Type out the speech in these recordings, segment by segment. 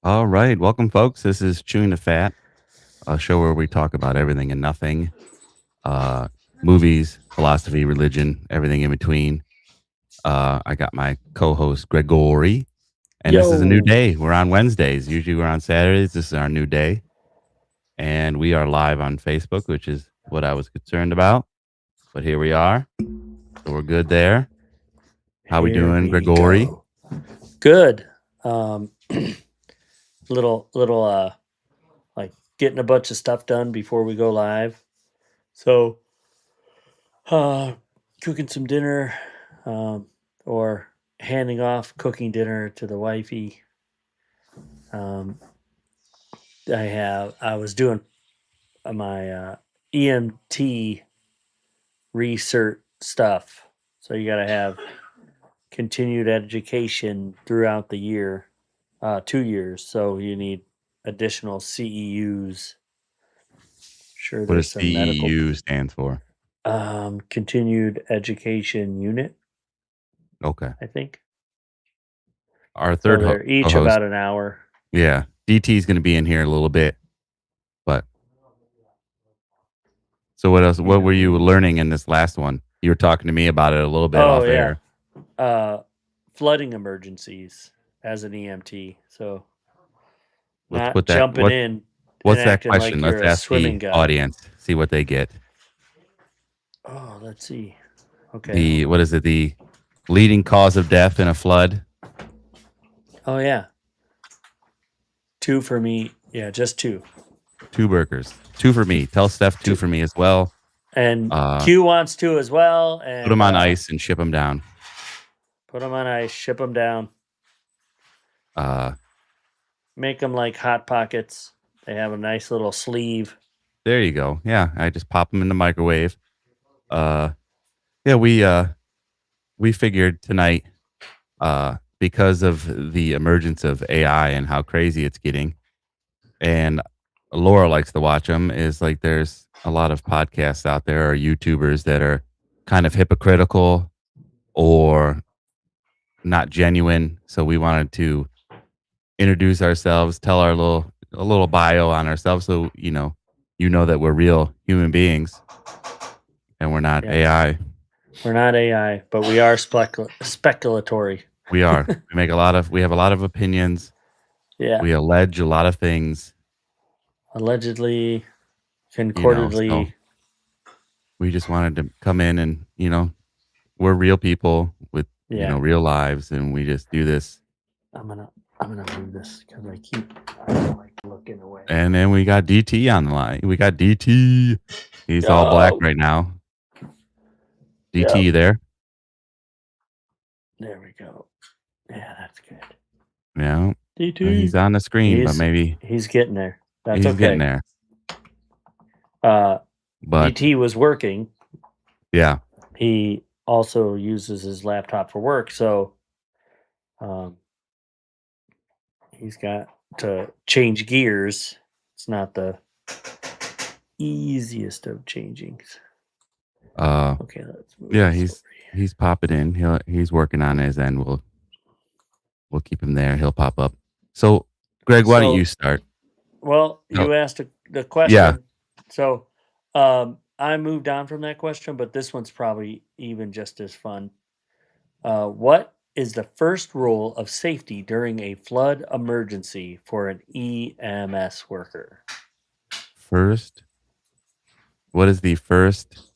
All right, welcome, folks. This is Chewing the Fat, a show where we talk about everything and nothing, uh, movies, philosophy, religion, everything in between. I got my co-host Gregory, and this is a new Yo, day. We're on Wednesdays. Usually we're on Saturdays. This is our new day, and we are live on Facebook, which is what I was concerned about. But here we are. So we're good there. How we here doing, we Gregory? go. Good. Um, little like getting a bunch of stuff done before we go live. So, uh, cooking some dinner, um, or handing off cooking dinner to the wifey. Um, I was doing my EMT research stuff. So you got to have continued education throughout the year, 2 years. So you need additional CEUs. Sure, What there's does some medical CEU stands for? continued education unit, Okay. I think. Our So third they're each co-host, about an hour. yeah, DT is going to be in here a little bit, but so what else? What Yeah. were you learning in this last one? You were talking to me about it a little bit Oh off yeah, air. uh, flooding emergencies as an EMT. So Let's not put that. jumping in and What's that acting question? like you're Let's a ask the swimming guy. audience. See what they get. Oh, let's see. Okay, hold The on. what is it? The leading cause of death in a flood. Oh yeah, two for me. Yeah, just two. Two burgers. Two for me. Tell Steph two Two. for me as well. And Uh, Q wants to as well. put them And on ice and ship them down. put them on ice, ship them down, Uh, make them like hot pockets. They have a nice little sleeve. there you go. Yeah, I just pop them in the microwave. Uh, yeah, we figured tonight, because of the emergence of AI and how crazy it's getting, and Laura likes to watch them, is like there's a lot of podcasts out there or YouTubers that are kind of hypocritical or not genuine. So we wanted to introduce ourselves, tell a little bio on ourselves, so you know that we're real human beings and we're not Yes, AI. we're not AI, but we are speculatory. We are. We have a lot of opinions. Yeah, We allege a lot of things, allegedly, so concordedly. we just wanted to come in and, we're real people with, Yeah, real lives, and we just do this. I'm gonna I'm gonna move this because I don't like looking away. And then we got DT on the line. We got DT. He's all black Oh, right now. DT, yep. you there? There we go. Yeah, that's good. Yeah. He's DT. on the screen, but He's maybe he's getting there. That's he's getting okay. there. Uh, But DT was working. yeah, He also uses his laptop for work, so um, he's got to change gears. It's not the easiest of changings. uh, Okay, let's move yeah, this over here. he's popping in. He's working on his end. We'll keep him there. He'll pop up. So, Greg, why don't you So, start? well, No, you asked the yeah, question. So, I moved on from that question, but this one's probably even just as fun. What is the first rule of safety during a flood emergency for an EMS worker? first, what is the first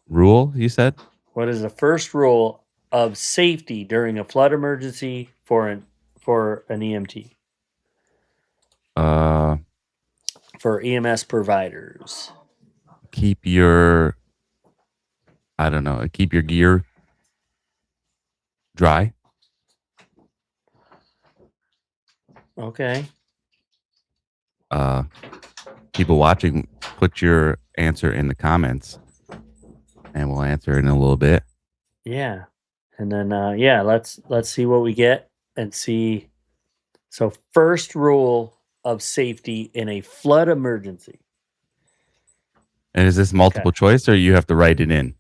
rule you said? What is the first rule of safety during a flood emergency for an EMT, Uh, for EMS providers? keep your, I don't know, keep your gear dry. Okay. Uh, People watching, put your answer in the comments, and we'll answer it in a little bit. Yeah. And then yeah, let's see what we get and see. So first rule of safety in a flood emergency. And is this Okay. multiple choice, or you have to write it in?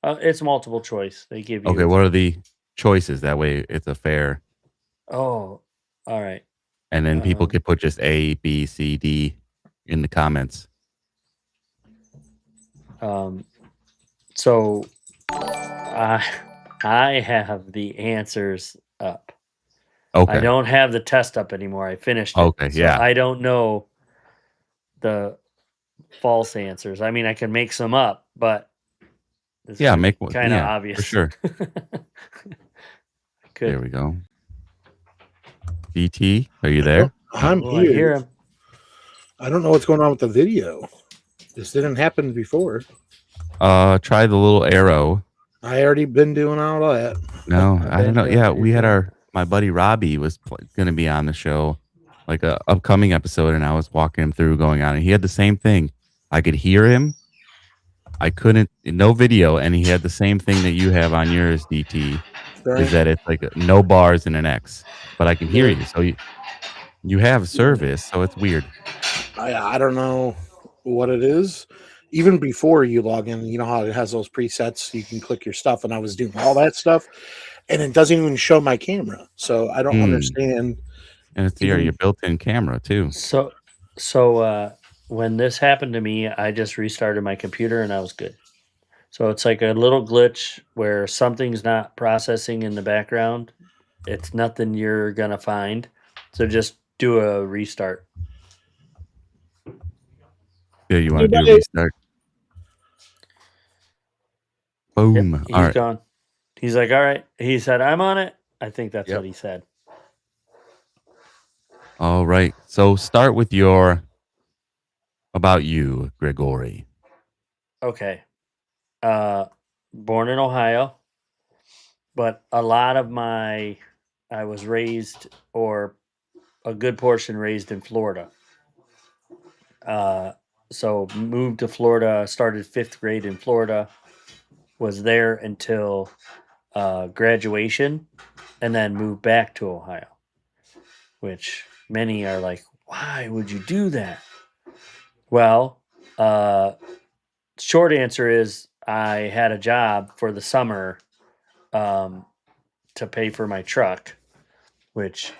It's multiple choice. They give Okay, you what are the choices? That way, it's a fair. oh, all right. And then people could put just A, B, C, D in the comments. So I have the answers up. Okay. I don't have the test up anymore. I finished it. Okay, So yeah. I don't know the false answers. I mean, I can make some up, but it's Yeah, make one. kind of Yeah, obvious. for sure. Good. There we go. DT, are you there? I'm Oh, here. I hear him. I don't know what's going on with the video. This didn't happen before. Try the little arrow. I already been doing all that. No, I don't know. bet Yeah, you're we had doing- my buddy Robbie was going to be on the show, like a upcoming episode, and I was walking him through going on, and he had the same thing. I could hear him. I couldn't, no video, and he had the same thing that you have on yours, DT, Right? is that it's like no bars and an X, but I can hear you. So you have service, so it's weird. I don't know what it is. Even before you log in, you know how it has those presets, you can click your stuff, and I was doing all that stuff, and it doesn't even show my camera. So I don't understand. And it's your built-in camera too. So when this happened to me, I just restarted my computer and I was good. So it's like a little glitch where something's not processing in the background. It's nothing you're gonna find. So just do a restart. Yeah, you want to do a restart? Boom. Yep, he's all right. gone. He's like, all right. He said, I'm on it. I think that's Yep. what he said. All right. So start with about you, Gregory. Okay. Born in Ohio, but a lot of I was raised, or a good portion raised in Florida. So moved to Florida, started 5th grade in Florida, was there until graduation, and then moved back to Ohio, which many are like, why would you do that? Well, short answer is I had a job for the summer to pay for my truck, which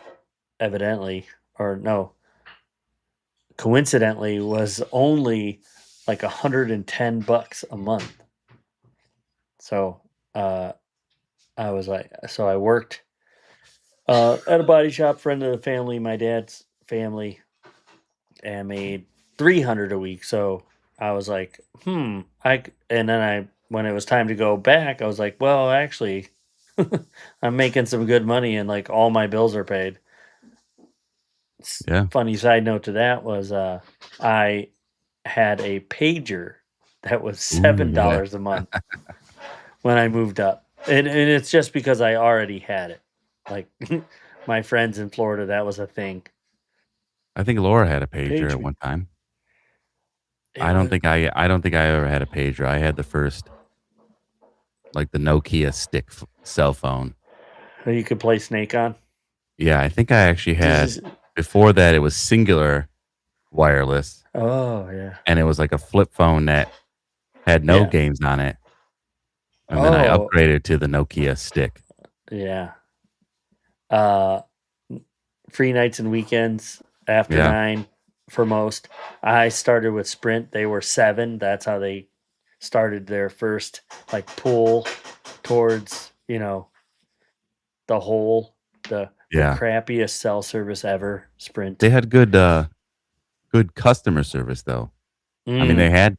coincidentally was only like $110 a month. So I was like, so I worked at a body shop, friend of the family, my dad's family, and made $300 a week. So I was like, and then when it was time to go back, I was like, well, actually, I'm making some good money and like all my bills are paid. Yeah. Funny side note to that was I had a pager that was $7 a month when I moved up. And it's just because I already had it. Like my friends in Florida, that was a thing. I think Laura had a pager Page at me. one time. It I don't was- think I ever had a pager. I had the first, like the Nokia stick cell phone. you could play Snake on. Yeah, I think I actually had, This is- before that, it was singular wireless, Oh yeah. and it was like a flip phone that had no Yeah. games on it. And then I Oh. upgraded to the Nokia stick. Yeah. Free nights and weekends after Yeah. 9 for most. I started with Sprint. They were 7. That's how they started their first like pull towards, the whole, the Yeah. crappiest cell service ever, Sprint. They had good customer service though. I mean, they had,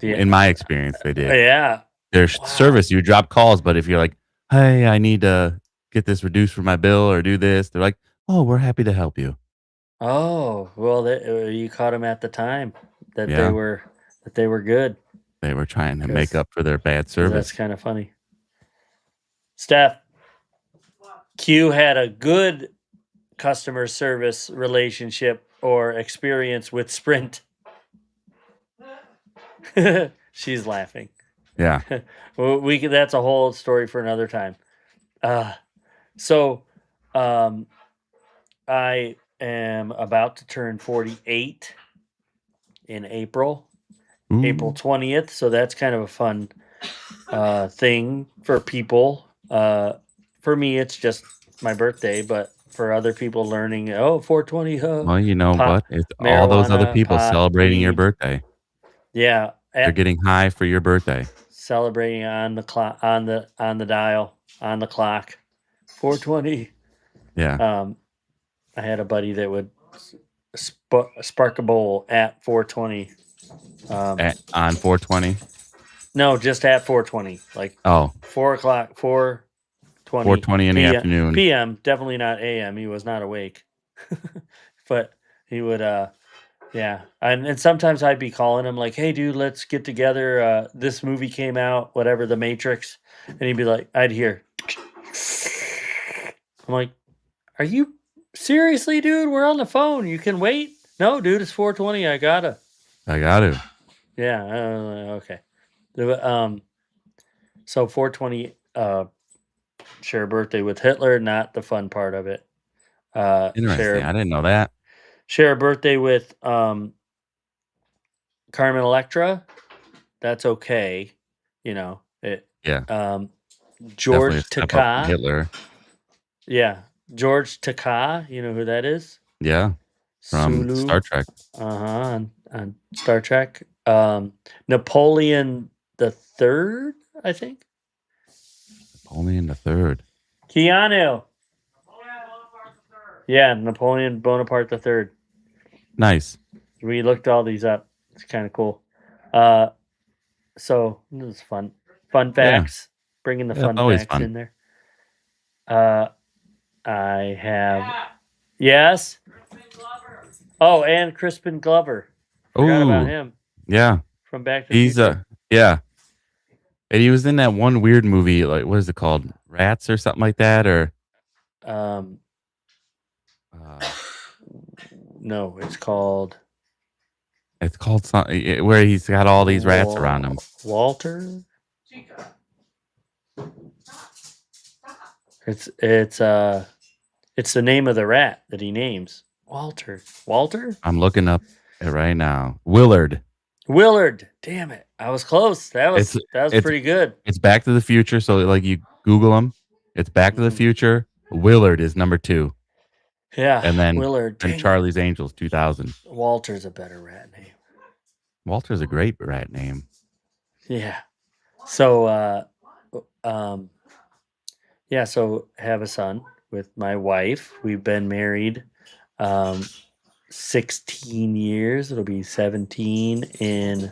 in my experience, they did. Yeah. Their service, you drop calls, but if you're like, hey, I need to get this reduced for my bill or do this, they're like, oh, we're happy to help you. Oh, well, you caught them at the time that Yeah. they were good. They were trying to 'Cause- make up for their bad 'Cause service. That's kind of funny. Steph, Q had a good customer service relationship or experience with Sprint. She's laughing. Yeah. Well, that's a whole story for another time. So I am about to turn 48 in April. Ooh. April 20th. So that's kind of a fun thing for people. For me, it's just my birthday, but for other people learning. Oh, 420. Well, you know Pot, what? It's all those other marijuana, people pot, celebrating your weed. birthday. Yeah, They're getting high for your birthday. celebrating on the clock, on the dial, on the clock. 420. Yeah. I had a buddy that would spark a bowl at 420. On 420. No, just at 420. Like Oh, 4:00, 4:20 420 in the afternoon. PM. Definitely not AM. He was not awake, but he would. Yeah, and sometimes I'd be calling him like, "Hey, dude, let's get together. This movie came out, whatever, The Matrix," and he'd be like, "I'd hear." I'm like, "Are you seriously, dude? We're on the phone. You can wait." No, dude, it's 4:20. I gotta. I got to. Yeah. Okay. So 420. Share a birthday with Hitler. Not the fun part of it. Interesting. I didn't know that. Share a birthday with Carmen Electra. That's okay. You know it. Yeah. George Definitely a step up from Takei. Hitler. Yeah, George Takei. You know who that is? Yeah. From Sulu. Star Trek. On Star Trek. Napoleon the Third, I think. Napoleon the Third. Keanu. Yeah, Napoleon Bonaparte the Third. Nice. We looked all these up. It's kind of cool. So this is fun. Fun facts. Bringing the fun always facts fun. in there. I have. Yes. Oh, and Crispin Glover. Forgot about Oh, him yeah. from Back to the He's Future. yeah. And he was in that one weird movie, like what is it called? Rats or something like that, or No, it's called something where he's got all these rats around him. Walter. It's the name of the rat that he names. Walter. Walter? I'm looking up it right now. Willard. Damn it. I was close. That was pretty good. It's Back to the Future, so like you Google him. It's Back to the Future. Willard is number 2. Yeah. And then Willard. and Charlie's Angels 2000. Walter's a better rat name. Walter's a great rat name. Yeah. So so have a son with my wife. We've been married 16 years. It'll be 17 in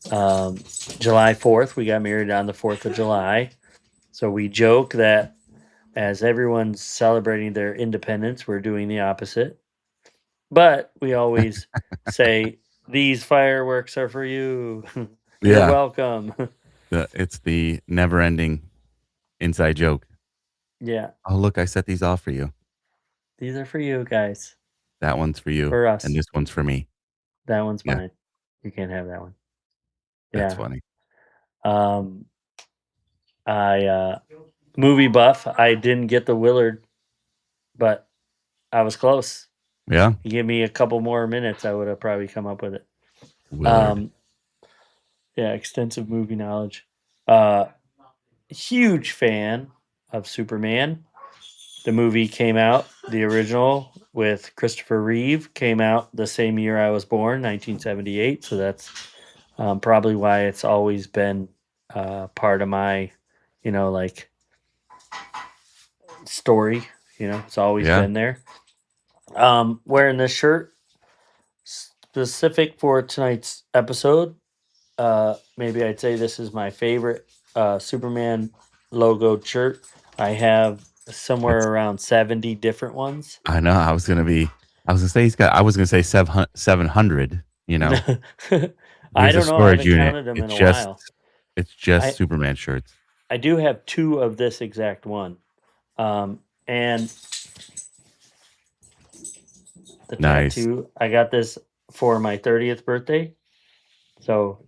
July 4th. We got married on the 4th of July. So we joke that as everyone's celebrating their independence, we're doing the opposite. But we always say, these fireworks are for you. You're welcome. It's the never-ending inside joke. Yeah. Oh, look, I set these off for you. These are for you guys. That one's for you. For us. And this one's for me. That one's mine. You can't have that one. That's funny. I movie buff. I didn't get the Willard, but I was close. Yeah. You give me a couple more minutes, I would have probably come up with it. Willard. Yeah, extensive movie knowledge. Huge fan of Superman. The movie came out, the original with Christopher Reeve came out the same year I was born, 1978. So that's probably why it's always been part of my, like story. It's always been there. Wearing this shirt specific for tonight's episode. Maybe I'd say this is my favorite Superman logoed shirt. I have somewhere around 70 different ones. I know. I was gonna say 700. I don't know. I haven't counted them in a while. It's just Superman shirts. I do have 2 of this exact one, and the tattoo. I got this for my 30th birthday, so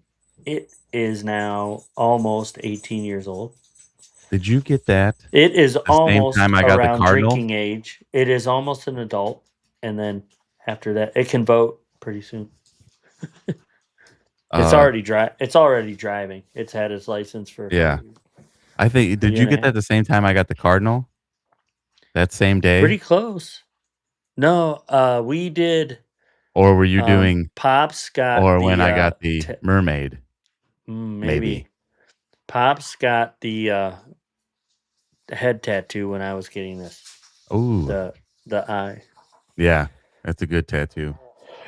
it is now almost 18 years old. Did you get that? It is almost same time I got around the Cardinal? drinking age. It is almost an adult, and then after that, it can vote pretty soon. It's already driving. It's had its license for I think. Did you get that the same time I got the Cardinal? that same day, Pretty close. No, we did. or were you doing, Pops got or when the I got the mermaid? maybe. Pops got the head tattoo when I was getting this. Oh, The eye. yeah, that's a good tattoo.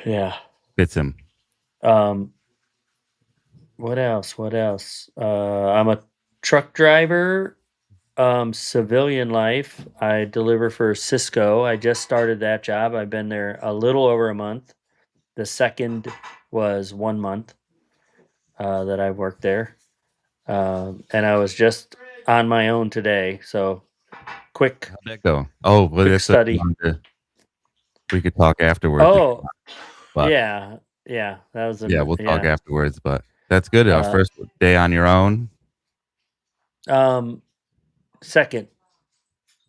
Yeah. Fits him. What else? What else? I'm a truck driver. Civilian life. I deliver for Cisco. I just started that job. I've been there a little over a month. The second was 1 month that I've worked there. And I was just on my own today. So quick How'd that go? Oh, well, quick that's what I study. wanted to, we could talk afterwards. Oh, but yeah. Yeah. That was yeah, we'll talk yeah. afterwards. But that's good. Our Uh, first day on your own. Second,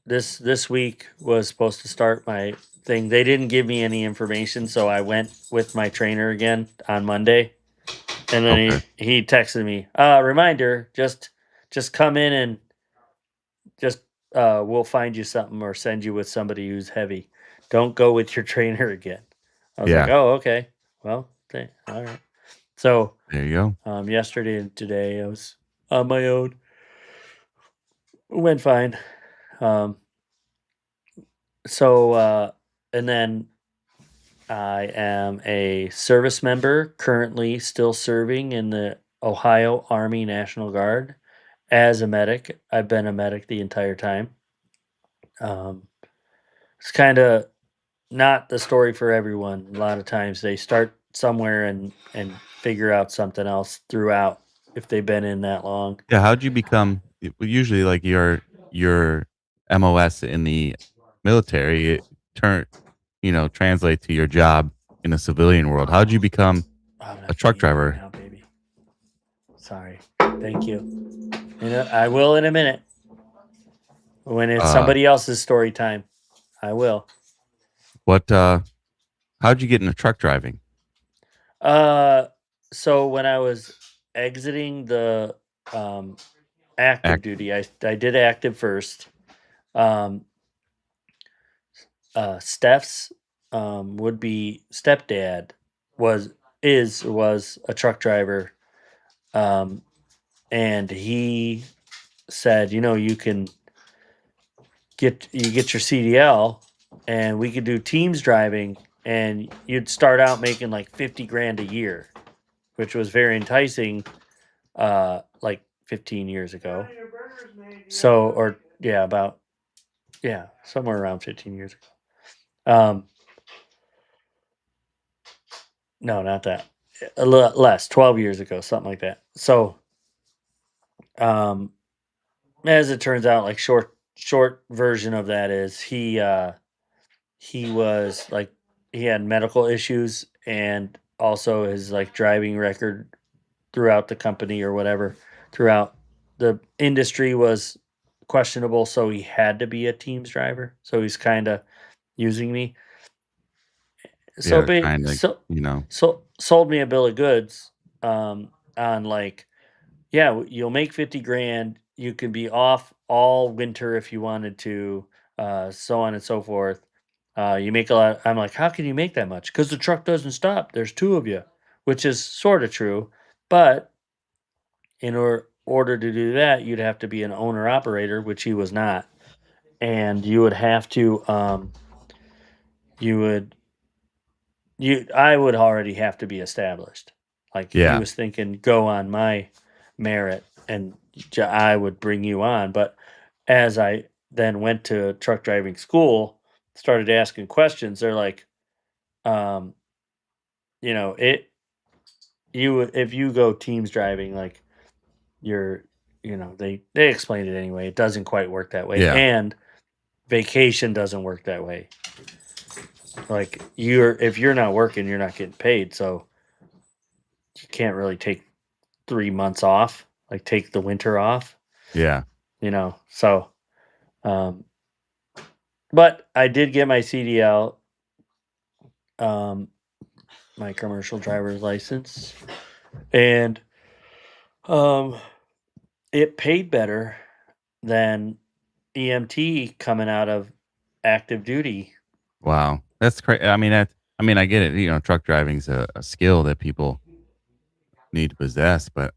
this week was supposed to start my thing. They didn't give me any information, so I went with my trainer again on Monday. And then Okay. he texted me, reminder, just come in and just we'll find you something or send you with somebody who's heavy. Don't go with your trainer again. I was like, Yeah. oh, okay. Well, all right. So There you go. yesterday and today I was on my own. Went fine. So and then I am a service member currently still serving in the Ohio Army National Guard as a medic. I've been a medic the entire time. It's kind of not the story for everyone. A lot of times they start somewhere and figure out something else throughout if they've been in that long. Yeah. How'd you become? Usually, like your MOS in the military, it translate to your job in the civilian world. How'd you become I'm a not truck getting you right driver? now, baby. Sorry. Thank you. I will in a minute. When it's Uh, somebody else's story time, I will. what? How'd you get into truck driving? So when I was exiting the um, active Act. duty, I did active first. Um, Steph's would be stepdad was a truck driver, um, and he said, you can get your CDL, and we could do teams driving, and you'd start out making like 50 grand a year, which was very enticing, like 15 years ago. So, or yeah, somewhere around 15 years ago. No, not that. A little less, 12 years ago, something like that. So, um, as it turns out, like short version of that is he was like he had medical issues, and also his like driving record throughout the company or whatever throughout the industry was questionable, so he had to be a teams driver. So he's kind of using me. So Yeah, trying to, sold me a bill of goods on like, yeah, you'll make 50 grand. You can be off all winter if you wanted to, so on and so forth. You make a lot. I'm like, how can you make that much? Because the truck doesn't stop. There's two of you, which is sort of true. But in order to do that, you'd have to be an owner operator, which he was not. And you would have to, you would, I would already have to be established. Like he yeah, was thinking, go on my merit, and I would bring you on. But as I then went to truck driving school, started asking questions, they're like, um, it if you go teams driving, like you're, they explained it anyway. It doesn't quite work that way, yeah, and vacation doesn't work that way. Like if you're not working, you're not getting paid, so you can't really take 3 months off, like take the winter off, yeah. So, um, but I did get my CDL, um, my commercial driver's license, and um, it paid better than EMT coming out of active duty. Wow, that's crazy. I mean, I get it. Truck driving's a skill that people need to possess, but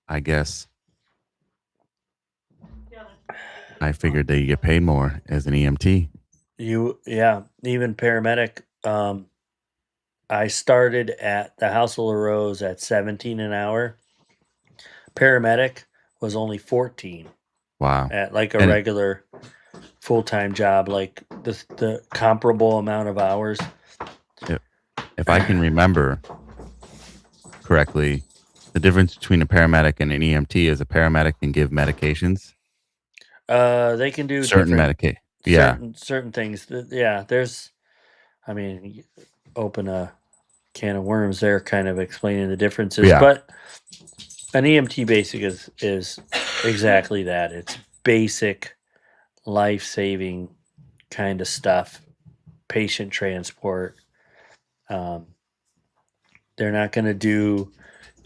I guess I figured that you get paid more as an EMT. Even paramedic. I started at the House of Rose at 17 an hour. Paramedic was only 14 Wow, at like a and regular full-time job, like the comparable amount of hours. if I can remember correctly, the difference between a paramedic and an EMT is a paramedic can give medications, They can do certain different medicate. Yeah, certain things. Yeah, there's. I mean, you open a can of worms there, kind of explaining the differences. yeah, But an EMT basic is exactly that. It's basic life-saving kind of stuff, patient transport. Um, they're not going to do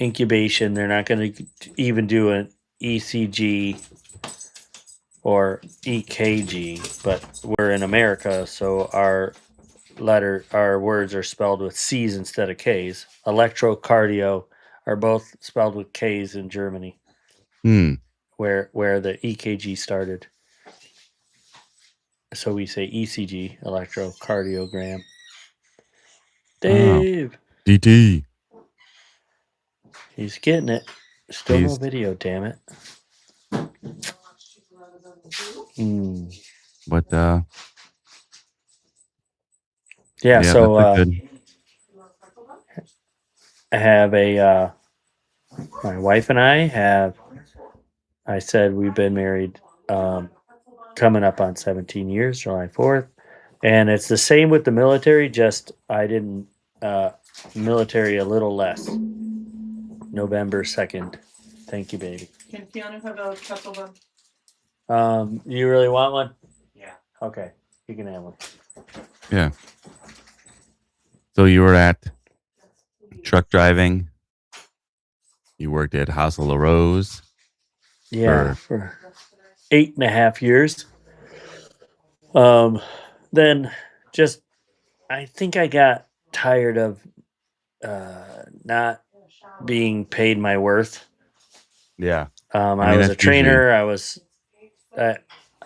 incubation. They're not going to even do an ECG or EKG, but we're in America, so our words are spelled with C's instead of K's. Electrocardio are both spelled with K's in Germany, hmm. where the EKG started. So we say ECG, electrocardiogram. Oh, Dave, DT. he's getting it. Still no He's video, damn it. Mm. but Yeah, yeah, so that's a good. I have my wife and I said we've been married coming up on 17 years, July 4th. And it's the same with the military, just I didn't, military a little less. November 2nd. Thank you, baby. Can Keanu have a pretzel bun? You really want one? Yeah. Okay, you can have one. Yeah. So you were at truck driving. You worked at House of La Rose. Yeah, for 8.5 years. Then just, I think I got tired of not being paid my worth. Yeah. I mean, was a that's usually trainer.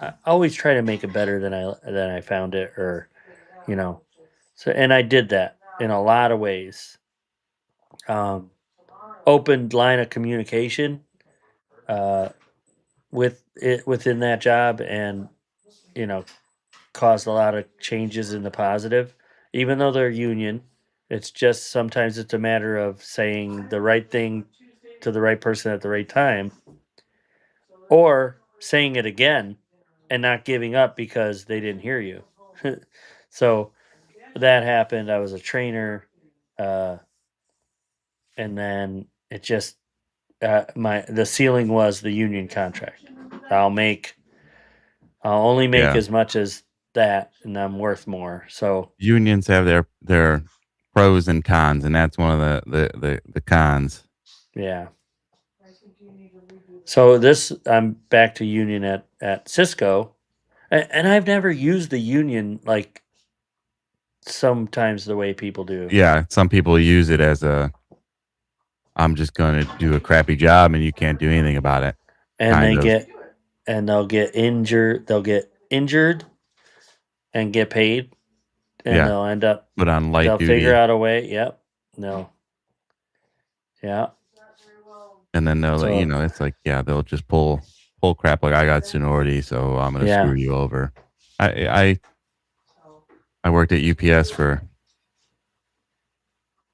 I always try to make it better than I found it, or you know. So, and I did that in a lot of ways. Um, Opened line of communication uh, with it within that job, and you know, caused a lot of changes in the positive. Even though they're union, it's just sometimes it's a matter of saying the right thing to the right person at the right time, or saying it again and not giving up because they didn't hear you. So that happened. I was a trainer, uh, and then it just my the ceiling was the union contract. I'll make I'll only make yeah. as much as that, and I'm worth more. So Unions have their pros and cons, and that's one of the cons. yeah. So this I'm back to union at Cisco, and I've never used the union like sometimes the way people do. Yeah, some people use it as I'm just going to do a crappy job, and you can't do anything about it. And Kind of. they'll get injured. They'll get injured and get paid, and Yeah, they'll end up. but on light They'll figure duty, out a way. Yep. No. Yeah. and then they'll So it's like they'll just pull crap like I got seniority, so I'm gonna yeah. screw you over. I worked at UPS for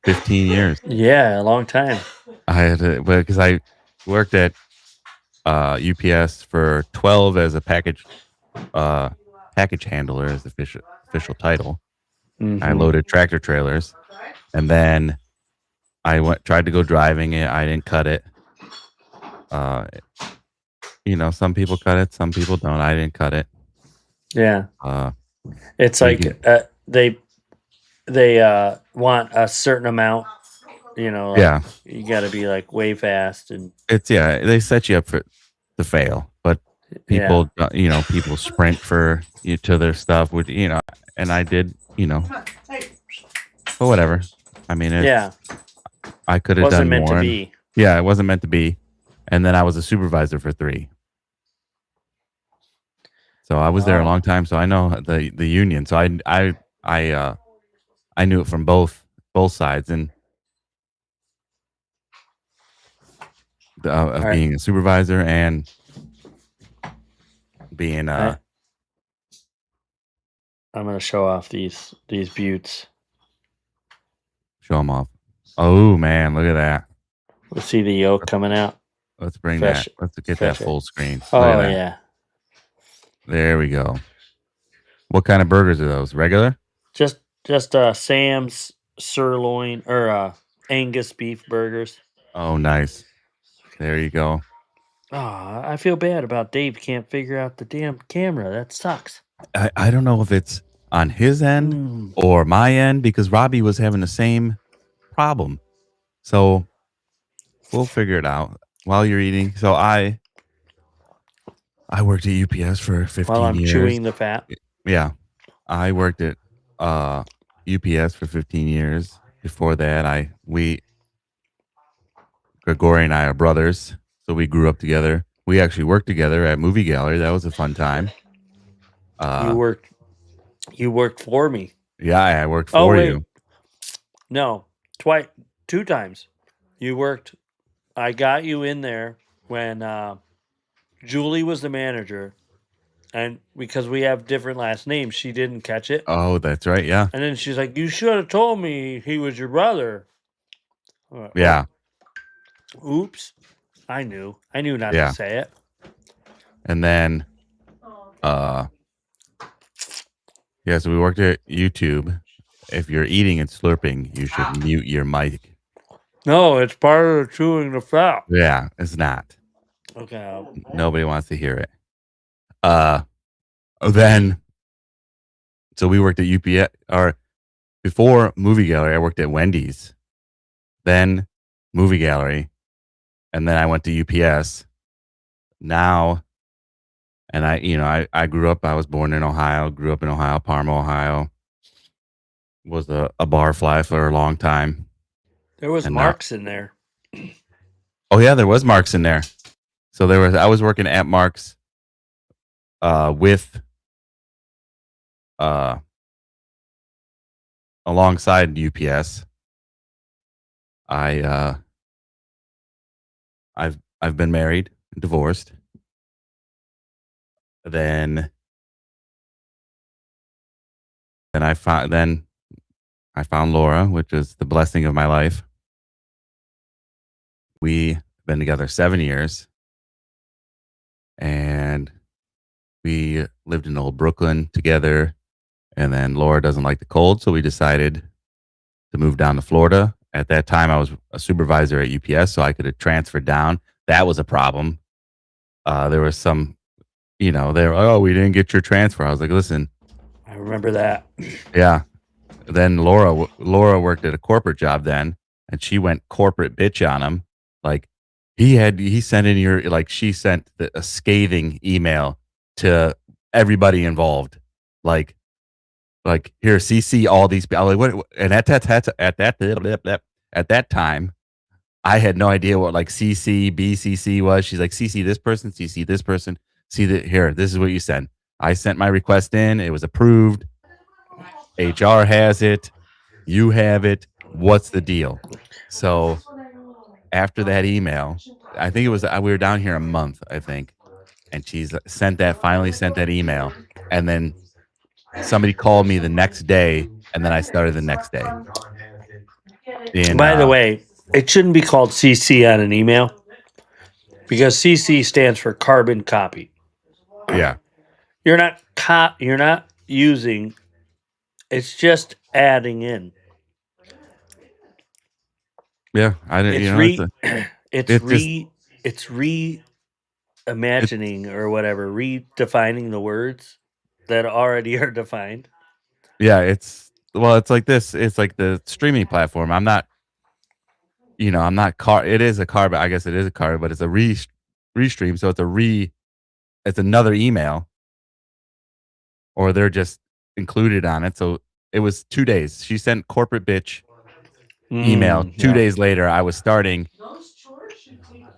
15 years. Yeah, a long time. I had to, because I worked at UPS for 12 as a package handler is the official title. I Mhm. loaded tractor trailers, and then I tried to go driving it. I didn't cut it. Some people cut it, some people don't. I didn't cut it. Yeah. It's So you like can, they want a certain amount. Like yeah, you got to be like way fast and they set you up to fail, but People, people sprint for to their stuff, which and I did, Come on. Hey. but whatever. I mean, Yeah. I could have Wasn't done meant more. to And, be. yeah, it wasn't meant to be. And then I was a supervisor for 3. So I was there a Oh. long time. So I know the union. So I knew it from both sides and of All right. being a supervisor and being I'm gonna show off these buttes. show them off. Oh man, look at that. We'll see the yolk coming out. Let's bring Fresh- that. Let's get fresh that it. full screen. Look Oh at that. yeah. There we go. What kind of burgers are those? Regular? Just Sam's sirloin or Angus beef burgers. Oh, nice. There you go. Oh, I feel bad about Dave can't figure out the damn camera. That sucks. I don't know if it's on his end Mm. or my end because Robbie was having the same problem. So we'll figure it out while you're eating. So I worked at UPS for 15 While I'm years. chewing the fat. Yeah. I worked at UPS for 15 years. Before that, Gregory and I are brothers, so we grew up together. We actually worked together at Movie Gallery. That was a fun time. You worked for me. Yeah, I worked for you. No, 2 times. You worked. I got you in there when Julie was the manager, and because we have different last names, she didn't catch it. Oh, that's right. Yeah. And then she's like, "You should have told me he was your brother." I'm like, Yeah. "Oh, oops, I knew not Yeah. to say it." And then, yeah, so we worked at YouTube. If you're eating and slurping, you should mute your mic. No, it's part of the chewing the fat. Yeah, it's not. Okay. Nobody wants to hear it. Then, so we worked at UPS, or before Movie Gallery, I worked at Wendy's, then Movie Gallery, and then I went to UPS. Now, and I grew up, I was born in Ohio, grew up in Ohio, Parma, Ohio. Was a bar fly for a long time. There was And Marks in there. Oh yeah, there was Marks in there. So I was working at Marks with alongside UPS. I've been married, divorced. Then I found Laura, which is the blessing of my life. We've been together 7 years, and we lived in Old Brooklyn together. And then Laura doesn't like the cold, so we decided to move down to Florida. At that time, I was a supervisor at UPS, so I could have transferred down. That was a problem. There was some, they were, oh, we didn't get your transfer. I was like, listen. I remember that. Yeah. Then Laura worked at a corporate job then, and she went corporate bitch on him. Like he sent in she sent a scathing email to everybody involved. Like here, CC all these people. Like what? And at that time, I had no idea what like CC BCC was. She's like, CC this person, CC this person. See that here. This is what you sent. I sent my request in. It was approved. HR has it. You have it. What's the deal? So after that email, I think it was we were down here a month, I think, and she's finally sent that email, and then somebody called me the next day, and then I started the next day. By the way, it shouldn't be called CC on an email because CC stands for carbon copy. Yeah. You're not using. It's just adding in. Yeah, I didn't. It's reimagining or whatever, redefining the words that already are defined. Yeah, it's like this. It's like the streaming platform. I'm not. I'm not car. It is a car, but I guess it is a car, but it's a restream. So it's a it's another email, or they're just included on it. So it was 2 days. She sent corporate bitch email. 2 Yeah. days later, I was starting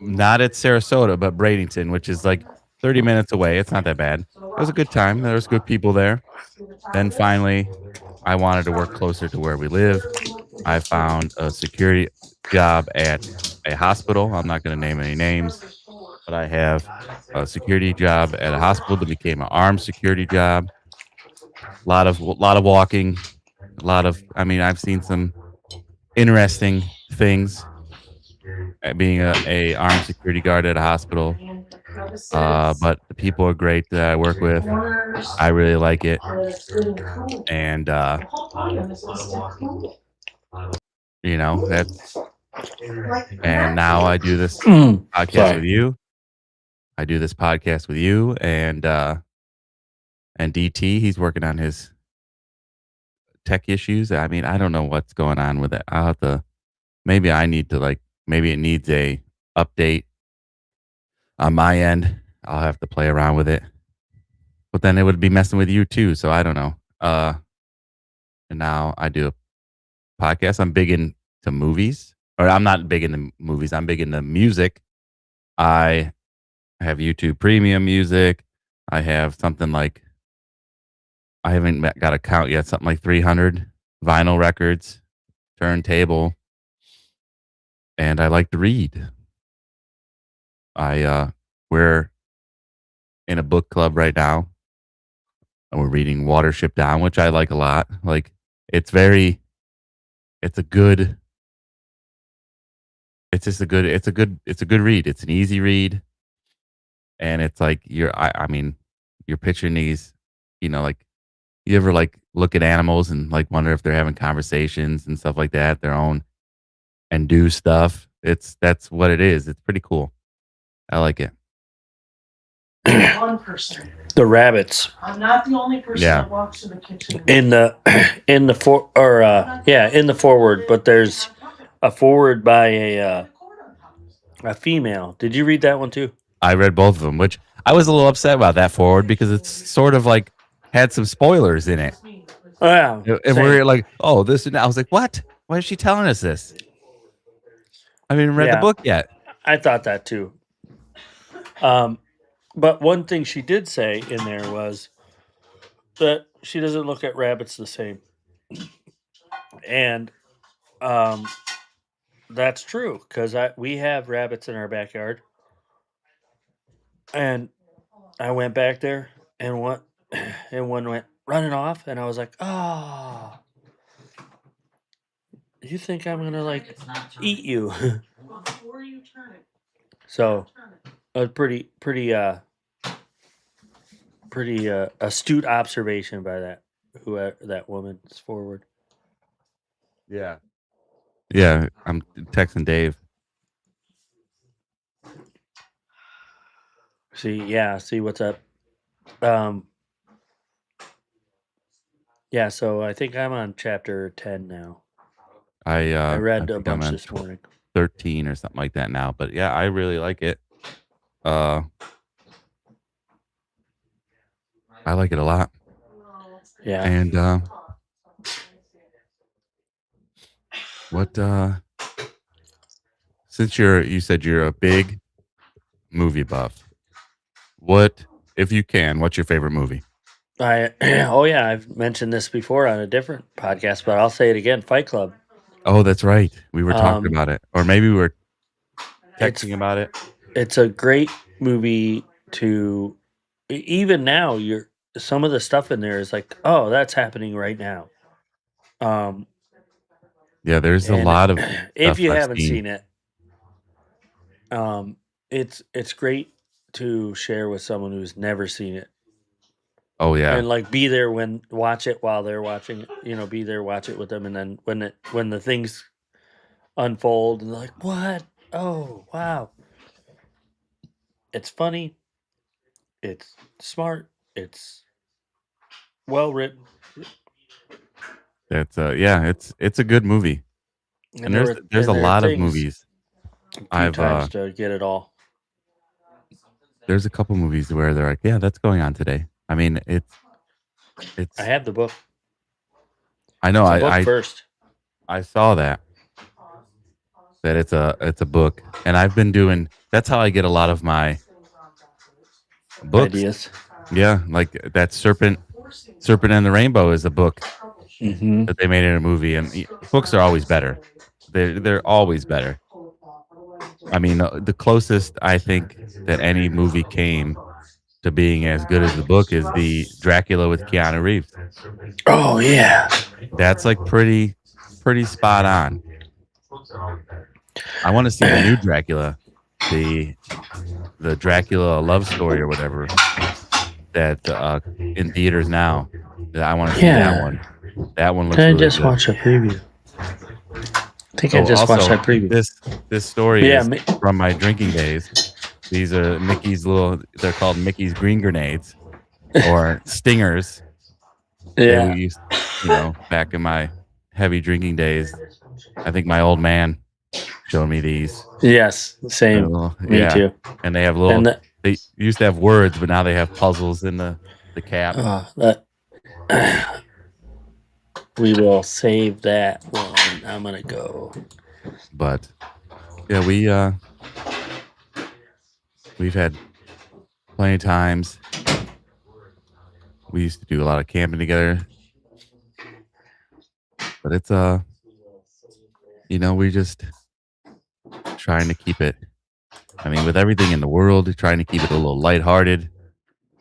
not at Sarasota, but Bradenton, which is like 30 minutes away. It's not that bad. It was a good time. There was good people there. Then finally, I wanted to work closer to where we live. I found a security job at a hospital. I'm not going to name any names, but I have a security job at a hospital that became an armed security job. A lot of walking, I mean, I've seen some interesting things at being a armed security guard at a hospital. But the people are great that I work with. I really like it. And that's and now I do this podcast with Sorry. you. I do this podcast with you and DT. He's working on his tech issues. I mean, I don't know what's going on with it. I'll have to maybe I need to maybe it needs a update on my end. I'll have to play around with it. But then it would be messing with you too, so I don't know. And now I do a podcast. I'm big into movies. Or I'm not big into movies. I'm big into music. I have YouTube Premium Music. I have something like I haven't got a count yet. Something like 300 vinyl records, turntable, and I like to read. We're in a book club right now, and we're reading Watership Down, which I like a lot. Like it's a good read. It's an easy read, and it's like I mean, you're picturing these, like you ever like look at animals and like wonder if they're having conversations and stuff like that, their own, and do stuff. That's what it is. It's pretty cool. I like it. One person. The rabbits I'm not the only person Yeah. that walks to the kitchen. in the forward, but there's a forward by a female. Did you read that one too? I read both of them, which I was a little upset about that forward because it's sort of like had some spoilers in it. Oh, yeah. And same. we're like, oh, this and I was like, what? Why is she telling us this? I haven't even read the Yeah. book yet. I thought that too. But one thing she did say in there was that she doesn't look at rabbits the same. And that's true because we have rabbits in our backyard. And I went back there and one went running off and I was like, "Oh, you think I'm going to like eat you?" Before you turn it, So, turn it. a pretty astute observation by that woman's forward. Yeah. Yeah. I'm texting Dave. See what's up. Yeah, so I think I'm on chapter 10 now. I read a think I'm bunch on this morning. 13 or something like that now. But yeah, I really like it. I like it a lot. Yeah. And since you said you're a big movie buff, if you can, what's your favorite movie? I've mentioned this before on a different podcast, but I'll say it again. Fight Club. Oh, that's right. We were talking about it. Or maybe we were It's texting about it. it's a great movie to even now some of the stuff in there is like, oh, that's happening right now. Yeah, there's a And lot of if stuff you I've haven't seen. seen it, it's great to share with someone who's never seen it. Oh yeah. And like be there watch it while they're watching it, be there, watch it with them, and then when the things unfold and they're like, what? Oh wow. It's funny, it's smart, it's well written. It's a good movie. And there's a there are lot of things movies. a few times to get it all. there's a couple movies where they're like, yeah, that's going on today. I mean, it's I have the book. I know It's a book first. I saw that it's a book, and I've been doing. That's how I get a lot of my books. Ideas. Yeah, like that Serpent and the Rainbow is a book Mm-hmm. that they made in a movie, and books are always better. They're always better. I mean, the closest I think that any movie came to being as good as the book is the Dracula with Keanu Reeves. Oh yeah. That's like pretty spot on. I want to see the new Dracula, the Dracula love story or whatever that in theaters now. I want to see that one. That one looks Did I really just good. watch a preview? I think I just watched that preview. This story Yeah, is from my drinking days. These are Mickey's they're called Mickey's green grenades or stingers. Yeah. They used, back in my heavy drinking days. I think my old man showed me these. Yes, same. Me too. And they have they used to have words, but now they have puzzles in the cap. We will save that one. I'm gonna go. But yeah, we've had plenty of times. We used to do a lot of camping together. But it's we just trying to keep it. I mean, with everything in the world, trying to keep it a little lighthearted.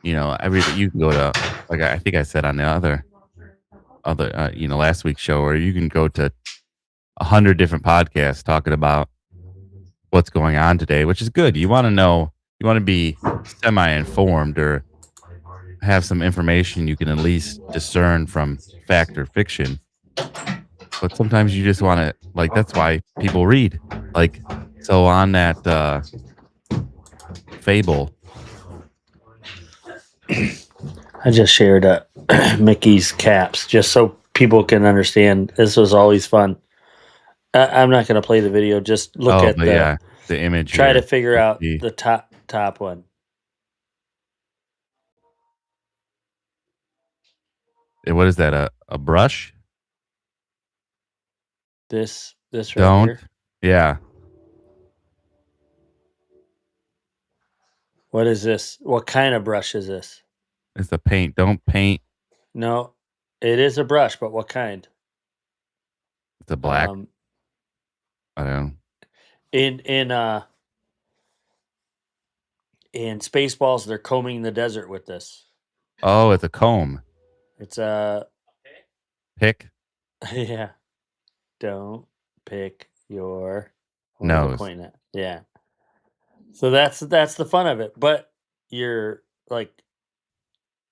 Everything you can go to, like I think I said on the other last week's show, or you can go to 100 different podcasts talking about what's going on today, which is good. You want to know, you want to be semi-informed or have some information you can at least discern from fact or fiction. But sometimes you just want to, like, that's why people read. Like, so on that Fable. I just shared Mickey's caps just so people can understand. This was always fun. I'm not going to play the video. Just look at the image. Try to figure out the top one. What is that? A brush? This right here. Yeah. What is this? What kind of brush is this? It's a paint. Don't paint. No, it is a brush, but what kind? It's a black. I don't know. In Spaceballs, they're combing the desert with this. Oh, it's a comb. It's a pick. Yeah. Don't pick your nose. Yeah. So that's the fun of it. But you're like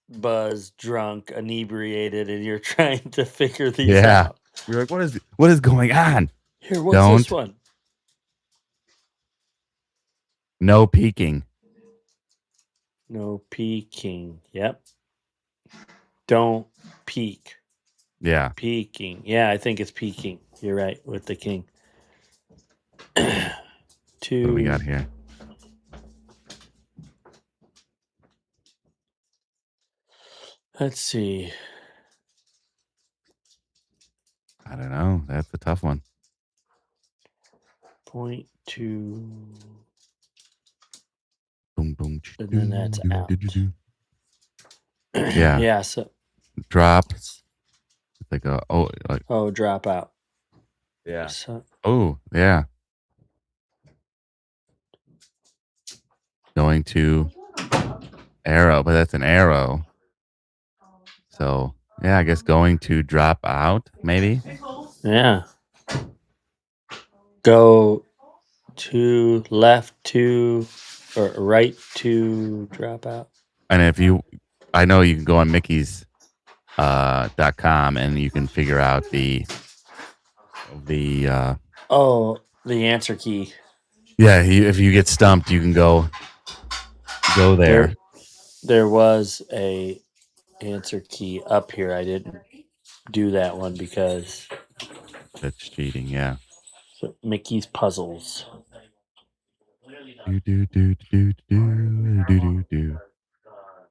buzzed, drunk, inebriated, and you're trying to figure these out. You're like, what is going on? Here, what's this one? No peeking. No peeking. Yep. Don't peek. Yeah. Peeking. Yeah, I think it's peeking. You're right with the king. What do we got here? Let's see. I don't know. That's a tough one. 0.2. Boom, boom. And then that's out. Yeah. Yeah. So drop. It's like drop out. Yeah. So, yeah. Going to arrow, but that's an arrow. So yeah, I guess going to drop out, maybe. Yeah. Go to left to or right to drop out. And I know you can go on Mickey's .com and you can figure out the answer key. Yeah, if you get stumped, you can go there. There was a answer key up here. I didn't do that one because that's cheating. Yeah. So Mickey's puzzles. Do.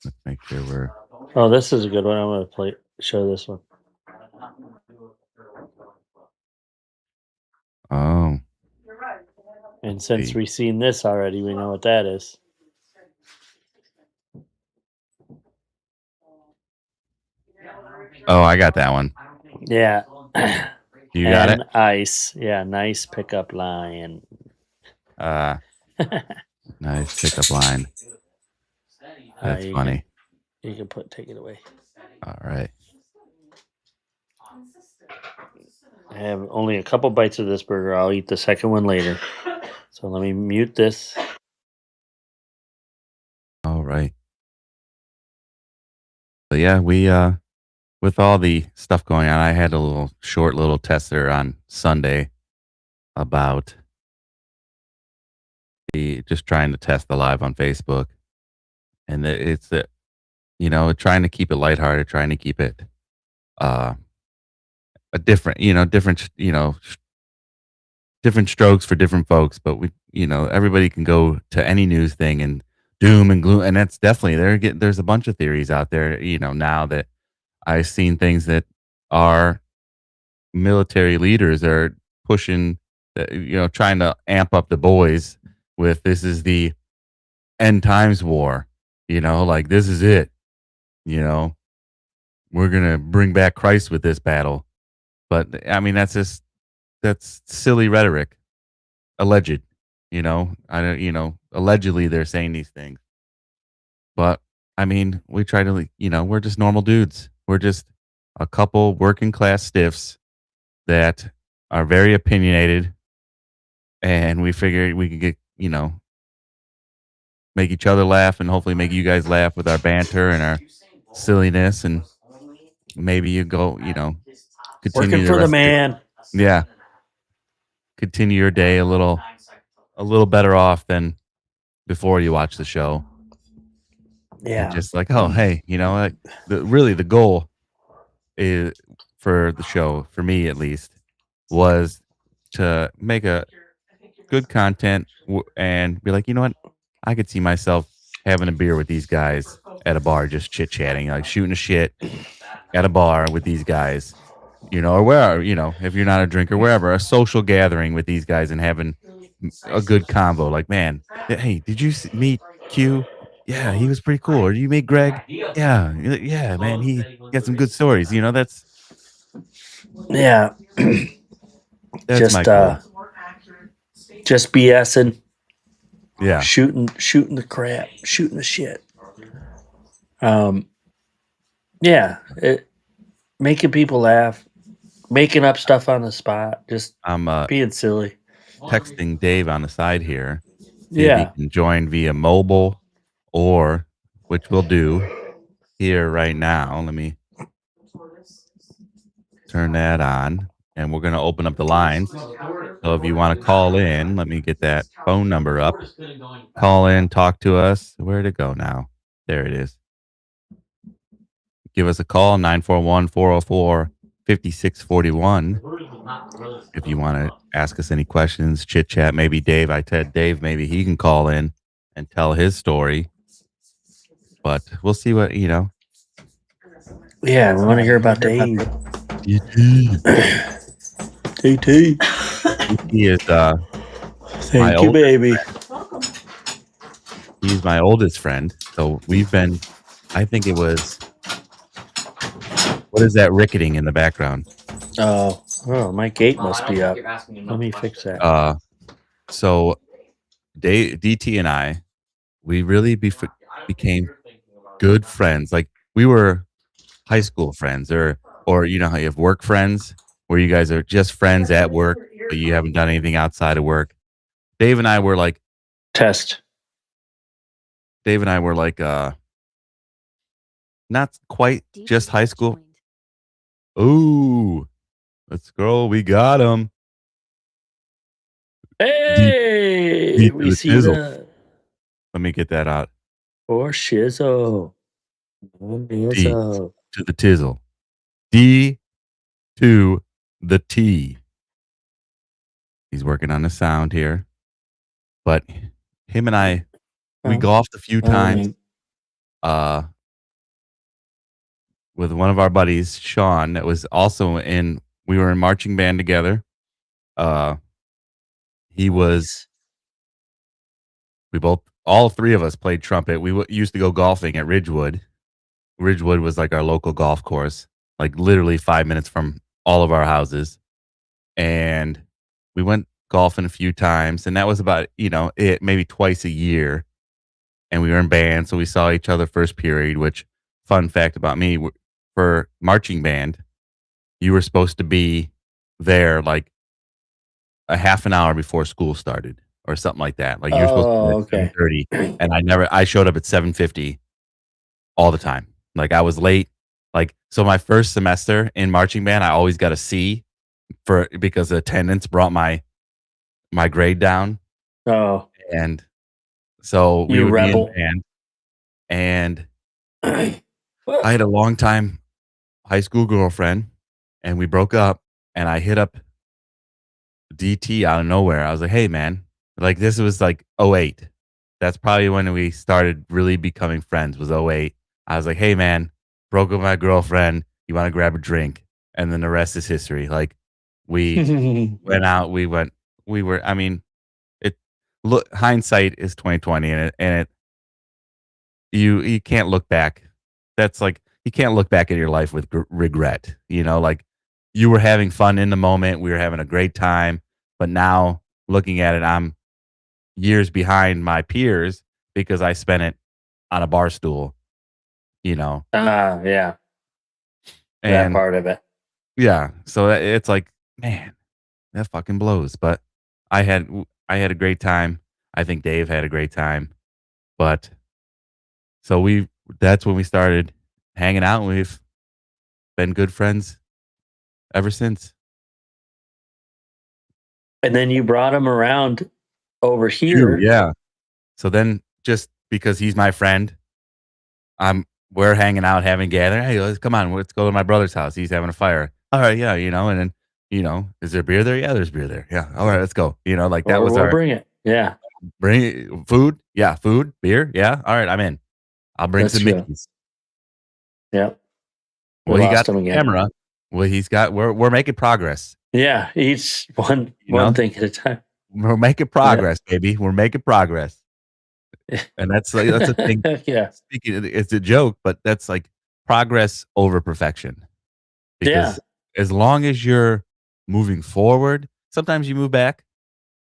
Let's make sure we're. Oh, this is a good one. I'm going to show this one. Oh, And since see. we've seen this already, we know what that is. Oh, I got that one. Yeah. You got it? And ice. Yeah, nice pickup line. Nice pickup line. That's you funny. You can take it away. All right. I have only a couple bites of this burger. I'll eat the second one later. So let me mute this. All right. But yeah, we with all the stuff going on, I had a short little tester on Sunday about just trying to test the live on Facebook, and it's trying to keep it lighthearted, trying to keep it a different different strokes for different folks, but everybody can go to any news thing and doom and gloom, and that's definitely there's a bunch of theories out there, now that I've seen things that our military leaders are pushing, trying to amp up the boys with this is the end times war, like this is it, we're going to bring back Christ with this battle. But I mean, that's silly rhetoric. Alleged, allegedly they're saying these things. But I mean, we try to, we're just normal dudes. We're just a couple working class stiffs that are very opinionated, and we figured we could get, make each other laugh and hopefully make you guys laugh with our banter and our silliness, and maybe you go, continue Working for the man. Continue your day a little better off than before you watch the show. Yeah. And just like, oh, hey, the goal is for the show, for me at least, was to make a good content and be like, you know what, I could see myself having a beer with these guys at a bar, just chit chatting, like shooting a shit at a bar with these guys, or where, if you're not a drinker, wherever, a social gathering with these guys and having a good convo. Like, man, hey, did you meet Q? Yeah, he was pretty cool. Or you meet Greg? Yeah, man, he got some good stories. That's Yeah. my goal. Just BSing. Yeah, Shooting the crap, shooting the shit. Yeah, making people laugh, making up stuff on the spot, just I'm being silly. texting Dave on the side here. See if he Yeah. can join via mobile, or which we'll do here right now. Let me turn that on, and we're gonna open up the lines. So if you want to call in, let me get that phone number up. Call in, talk to us. Where'd it go now? There it is. Give us a call, 941-404-5641. If you want to ask us any questions, chit chat, maybe Dave, Dave, maybe he can call in and tell his story. But we'll see what, Yeah, we want to hear about Dave. DT. He is Thank you, baby. He's my oldest friend. So we've been, I think it was, what is that ricketing in the background? Oh, my gate must be up. Let me fix that. So DT and I, we really became good friends. Like, we were high school friends, or how you have work friends where you guys are just friends at work, but you haven't done anything outside of work. Dave and I were like not quite just high school. Ooh, let's go. We got him. Hey, we see that. Let me get that out. Or Shizzo. D to the tizzle. D to the T. He's working on the sound here. But him and I, we Oh, golfed a few times, um, uh, with one of our buddies, Sean, that was also in we were in marching band together. Uh, he was nice. we both all 3 of us played trumpet. We used to go golfing at Ridgewood. Ridgewood was, like, our local golf course, like, literally 5 minutes from all of our houses, and we went golfing a few times, and that was about, it maybe twice a year, and we were in band, so we saw each other first period, which fun fact about me, for marching band, you were supposed to be there, like, a half an hour before school started or something like that. Like, you're supposed to be there Oh, at okay. 7:30, and I showed up at 7:50 all the time. Like, I was late. Like, so my first semester in marching band, I always got a C because attendance brought my grade down, Oh, and so we you would be in rebel. band, and Well, I had a long time high school girlfriend, and we broke up, and I hit up DT out of nowhere. I was like, "Hey, man," like this was like '08. That's probably when we started really becoming friends. Was '08. I was like, "Hey, man, broke up with my girlfriend. You want to grab a drink?" And then the rest is history. Like we went out. We were. I mean, it. Look, hindsight is 2020, and you can't look back. That's like you can't look back at your life with regret. Like you were having fun in the moment. We were having a great time, but now looking at it, I'm years behind my peers because I spent it on a bar stool. yeah, that And part of it. yeah, so it's like, man, that fucking blows. But I had a great time. I think Dave had a great time. But so that's when we started hanging out, and we've been good friends ever since. And then you brought him around over You, here. yeah. So then just because he's my friend, we're hanging out, having gathering. Hey, come on, let's go to my brother's house. He's having a fire. All right, yeah, and then, is there beer there? Yeah, there's beer there. Yeah. All right, let's go. Like that Or was we'll our bring it. Yeah, food. Yeah, food, beer. Yeah. All right, I'm in. I'll bring that's some true. Mickey's. Yep. We Well, he got lost him the again. camera. Well, we're making progress. Yeah, each one You know, thing at a time. we're making progress, baby. We're making progress. And that's a thing. Yeah. It's a joke, but that's like progress over perfection. Yeah. Because as long as you're moving forward, sometimes you move back,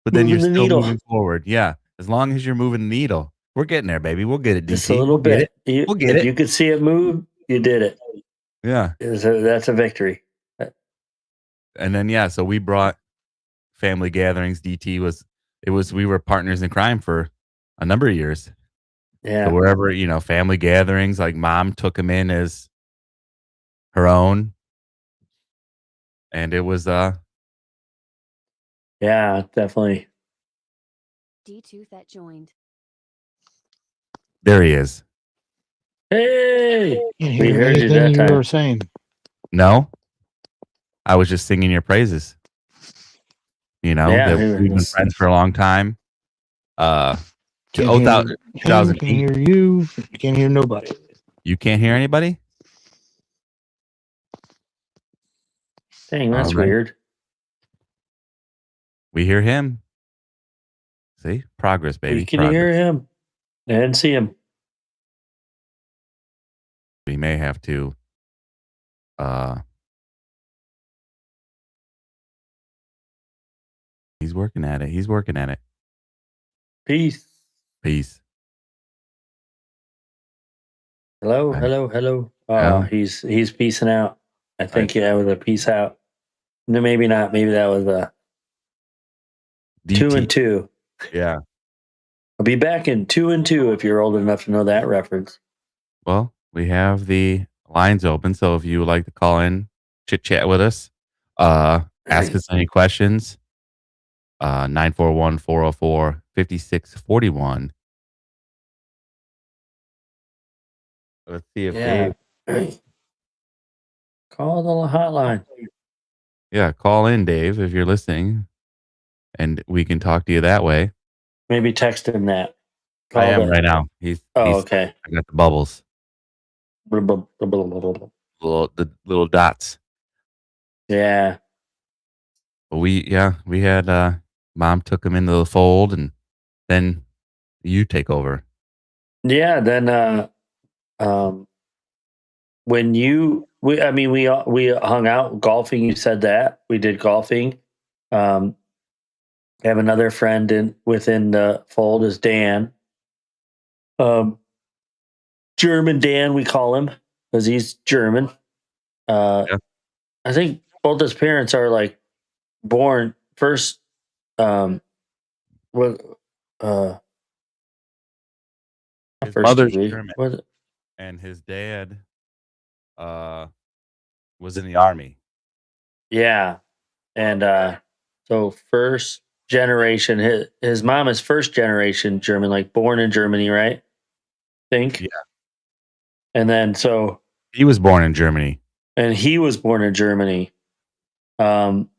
but then you're Moving the still needle moving forward. Yeah. As long as you're moving the needle, we're getting there, baby. We'll get it, just a DT. little We'll get it. bit. You, We'll get if it. you could see it move, you did it. Yeah. That's a victory. And then so we brought family gatherings. We were partners in crime for a number of years. So Yeah. wherever, family gatherings, like mom took him in as her own. And it was Yeah, definitely. D2 that joined. there he is. Hey, Can't we hear heard you anything that you time. were saying. No, I was just singing your praises. Yeah, that we've been friends for a long time. Can't hear him, 2008. can't hear you. Can't hear nobody. You can't hear anybody? Dang, that's All right. weird. We hear him. See? Progress, baby. We can Progress. hear him and see him. We may have to he's working at it. He's working at it. Peace. Peace. Hello, Right. hello. Oh, Well, he's peacing out. I think that was a peace out. No, maybe not. Maybe that was a 2 and DT. 2. Yeah. I'll be back in 2 and 2 if you're old enough to know that reference. Well, we have the lines open, so if you would like to call in, chit chat with us, ask us any questions. 941-404-5641. Let's see if Yeah. Dave. Call the hotline. Yeah, call in, Dave, if you're listening, and we can talk to you that way. Maybe text him that. I am Call right now. He's okay. I got the bubbles, Blah, blah, blah, blah, blah, blah. the little dots. Yeah. But we had mom took him into the fold, and then you take over. Yeah. Then when we hung out golfing. You said that we did golfing. I have another friend within the fold is Dan. German Dan, we call him because he's German. Yeah. I think both his parents are like born first. What? Not His first mother's degree. German, Was it? and his dad was in the army. Yeah, and so first generation. His mom is first generation German, like born in Germany, right? Think. Yeah. And then He was born in Germany. and he was born in Germany. And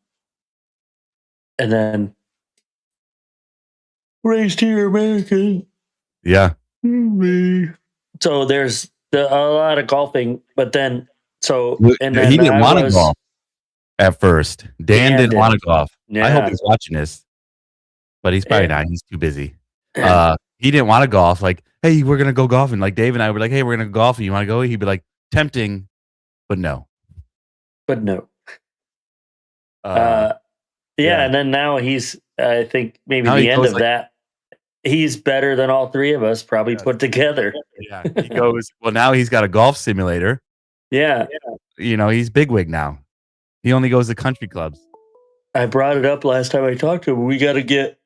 then raised here, American. Yeah. So there's a lot of golfing, but then and then He didn't I want to was golf at first. Dan didn't want to golf. Yeah. I hope he's watching this, but he's probably not. He's too busy. Yeah. He didn't want to golf. Like, hey, we're gonna go golfing. Like Dave and I were like, hey, we're gonna go golfing. You want to go? He'd be like, tempting, but no. But no. Yeah. And then now I think maybe Now the he end goes of that, he's better than all three of us probably Yes. put together. Yeah. He goes. Well, now he's got a golf simulator. Yeah. You know, he's bigwig now. He only goes to country clubs. I brought it up last time I talked to him. We got to get.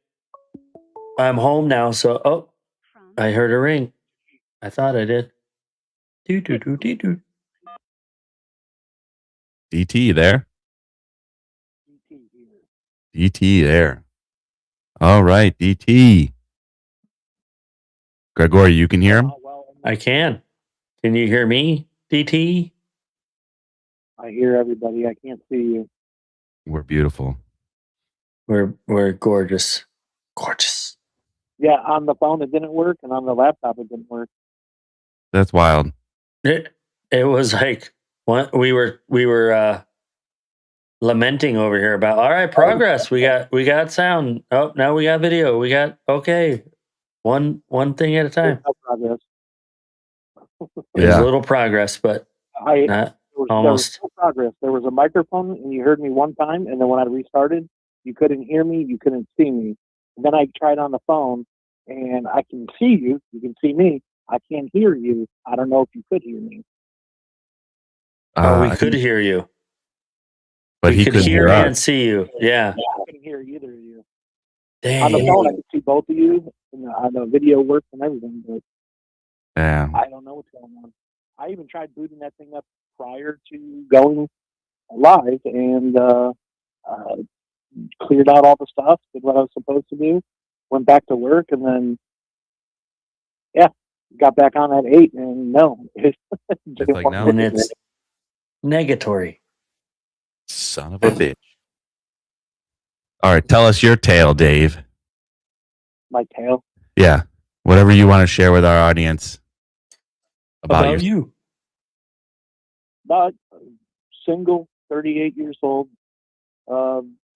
I'm home now, so I heard a ring. I thought I did. Do do do do do. DT there. DT there. All right, DT. Gregory, you can hear him? I can. Can you hear me, DT? I hear everybody. I can't see you. We're beautiful. We're gorgeous, gorgeous. Yeah, on the phone it didn't work, and on the laptop it didn't work. That's wild. It was like we were lamenting over here about all right progress. We got sound. Oh, now we got video. We got one thing at a time. No progress. There's a Yeah. little progress, but There not was almost. no progress. There was a microphone, and you heard me one time, and then when I restarted, you couldn't hear me, you couldn't see me. And then I tried on the phone, and I can see you. You can see me. I can't hear you. I don't know if you could hear me. We could hear you. But we he could couldn't hear hear us. and see you. Yeah. I couldn't hear either of you. Dang. On the phone, I could see both of you, and on the video works and everything, but Yeah. I don't know what's going on. I even tried booting that thing up prior to going live, and cleared out all the stuff, did what I was supposed to do, went back to work, and then got back on at 8, and no, It's like, no. And it's negatory. Son of a bitch. All right, tell us your tale, Dave. my tail. Yeah. Whatever you want to share with our audience about your you. But single, 38 years old,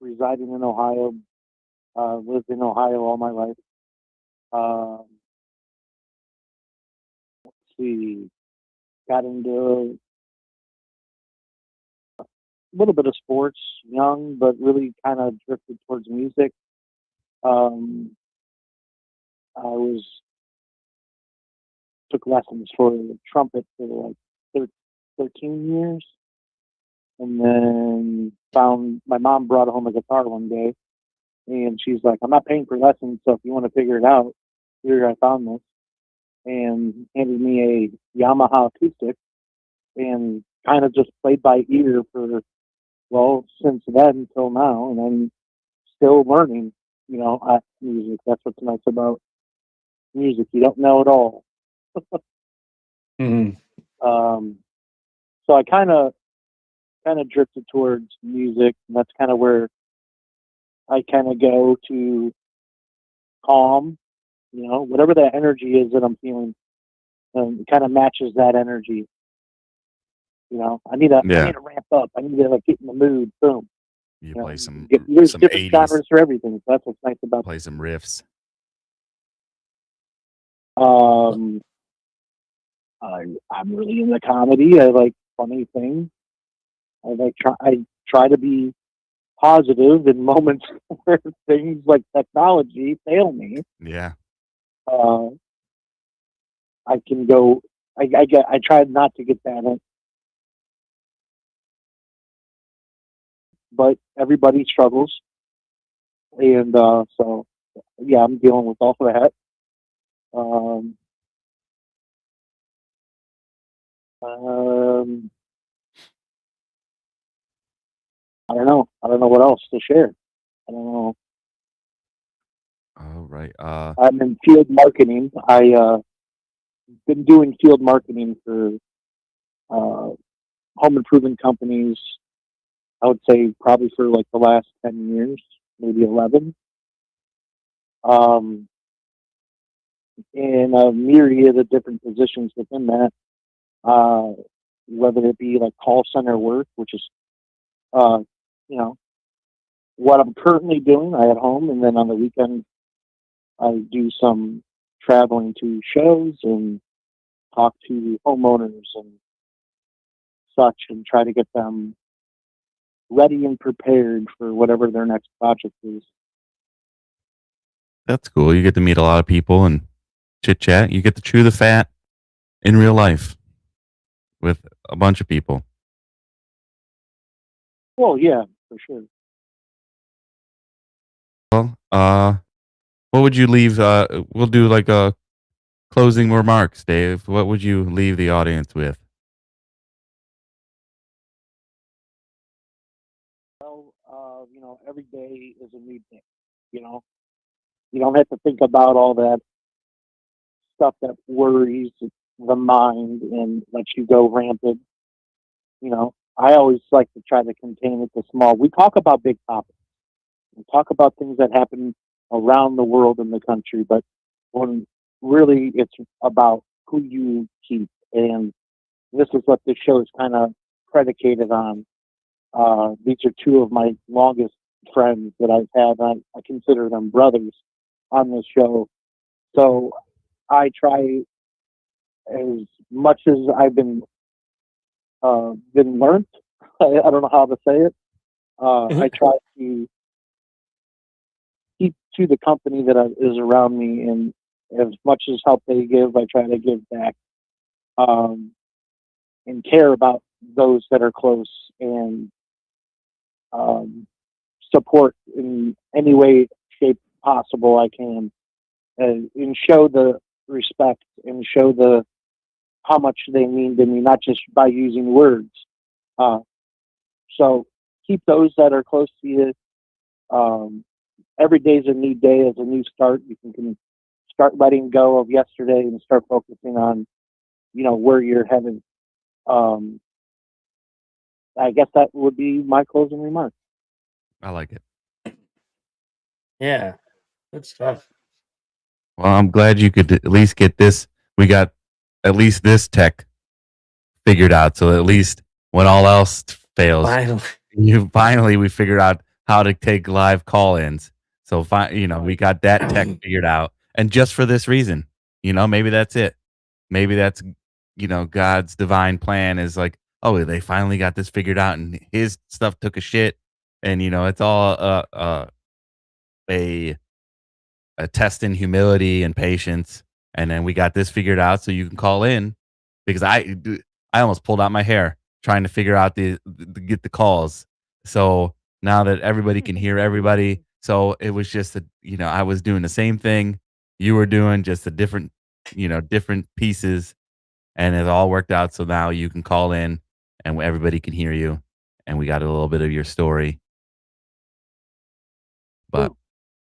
residing in Ohio, lived in Ohio all my life. Let's see, got into a little bit of sports, young, but really kind of drifted towards music. I took lessons for trumpet for like 13 years. And then found my mom brought home a guitar one day, and she's like, "I'm not paying for lessons, so if you want to figure it out, here I found this," and handed me a Yamaha acoustic, and kind of just played by ear for since then till now, and I'm still learning. Music. That's what's nice about music. You don't know it all. Mhm. So I kind of drifted towards music, and that's kind of where I kind of go to calm, whatever that energy is that I'm feeling, it kind of matches that energy. I need to ramp up. I need to like get in the mood. Boom. You play some There's some different 80s. genres for everything. So that's what's nice about Play some riffs. I'm really into comedy. I like funny things. I try to be positive in moments where things like technology fail me. Yeah. I can go. I try not to get that, but everybody struggles, and so yeah, I'm dealing with all of that. I don't know. I don't know what else to share. I don't know. All right. I'm in field marketing. I been doing field marketing for home improvement companies. I would say probably for like the last 10 years, maybe 11. In a myriad of different positions within that, whether it be like call center work, which is, what I'm currently doing. I at home, and then on the weekend, I do some traveling to shows and talk to homeowners and such, and try to get them ready and prepared for whatever their next project is. That's cool. You get to meet a lot of people and chit chat. You get to chew the fat in real life with a bunch of people. Well, yeah, for sure. Well, what would you leave? We'll do like a closing remarks, Dave. What would you leave the audience with? Well, every day is a new day. You don't have to think about all that stuff that worries the mind and lets you go rampant. I always like to try to contain it to small. We talk about big topics. We talk about things that happen around the world and the country, but when really it's about who you keep. And this is what this show is kind of predicated on. These are two of my longest friends that I've had. I consider them brothers on this show. So I try, as much as I've been learned. I don't know how to say it. I try to keep to the company that is around me, and as much as help they give, I try to give back, and care about those that are close, and support in any way, shape possible I can, and show the respect and show the how much they mean to me, not just by using words. So keep those that are close to you. Every day is a new day, is a new start. You can start letting go of yesterday and start focusing on, where you're headed. I guess that would be my closing remarks. I like it. Yeah, good stuff. Well, I'm glad you could at least get this. We got at least this tech figured out. So at least when all else fails, Finally. we figured out how to take live call-ins. So we got that tech figured out. And just for this reason, maybe that's it. Maybe that's, God's divine plan is like, oh, they finally got this figured out, and his stuff took a shit. And, it's all a test in humility and patience. And then we got this figured out so you can call in, because I almost pulled out my hair trying to figure out get the calls. So now that everybody can hear everybody, so it was just I was doing the same thing you were doing, just a different pieces, and it all worked out. So now you can call in and everybody can hear you, and we got a little bit of your story. But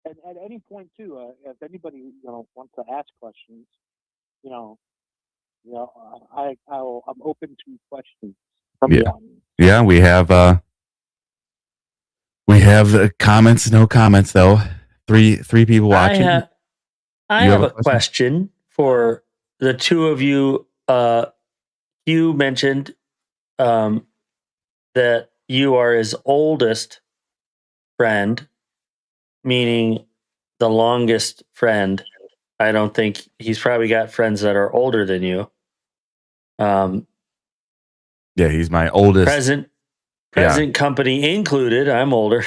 and at any point too, if anybody wants to ask questions, I'm open to questions from the audience. Yeah, we have comments. No comments though. Three people watching. I You have have a a question? question for the two of you. You mentioned that you are his oldest friend, meaning the longest friend. I don't think he's probably got friends that are older than you. Yeah, he's my oldest. Present company included. I'm older.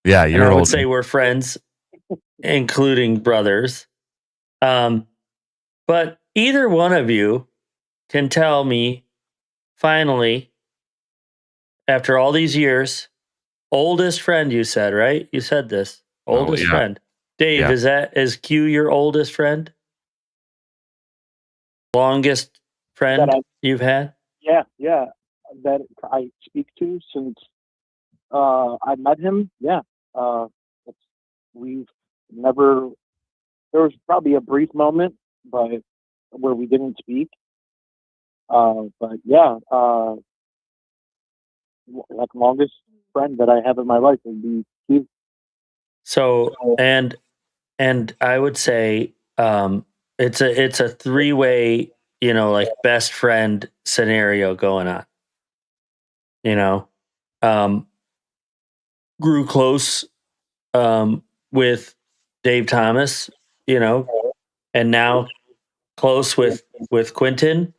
Yeah, And you're I would older. say we're friends, including brothers. But either one of you can tell me, finally, after all these years, oldest friend, you said, right? You said this. Oh, Oldest yeah. friend. Dave, Yeah. is Q your oldest friend? Longest friend That I- you've had? Yeah, that I speak to since I met him. Yeah, it's, we've never. There was probably a brief moment, but where we didn't speak. But yeah, like longest friend that I have in my life would be Steve. So and I would say it's a three-way, like best friend scenario going on. Um grew close with Dave Thomas, and now close with Quentin,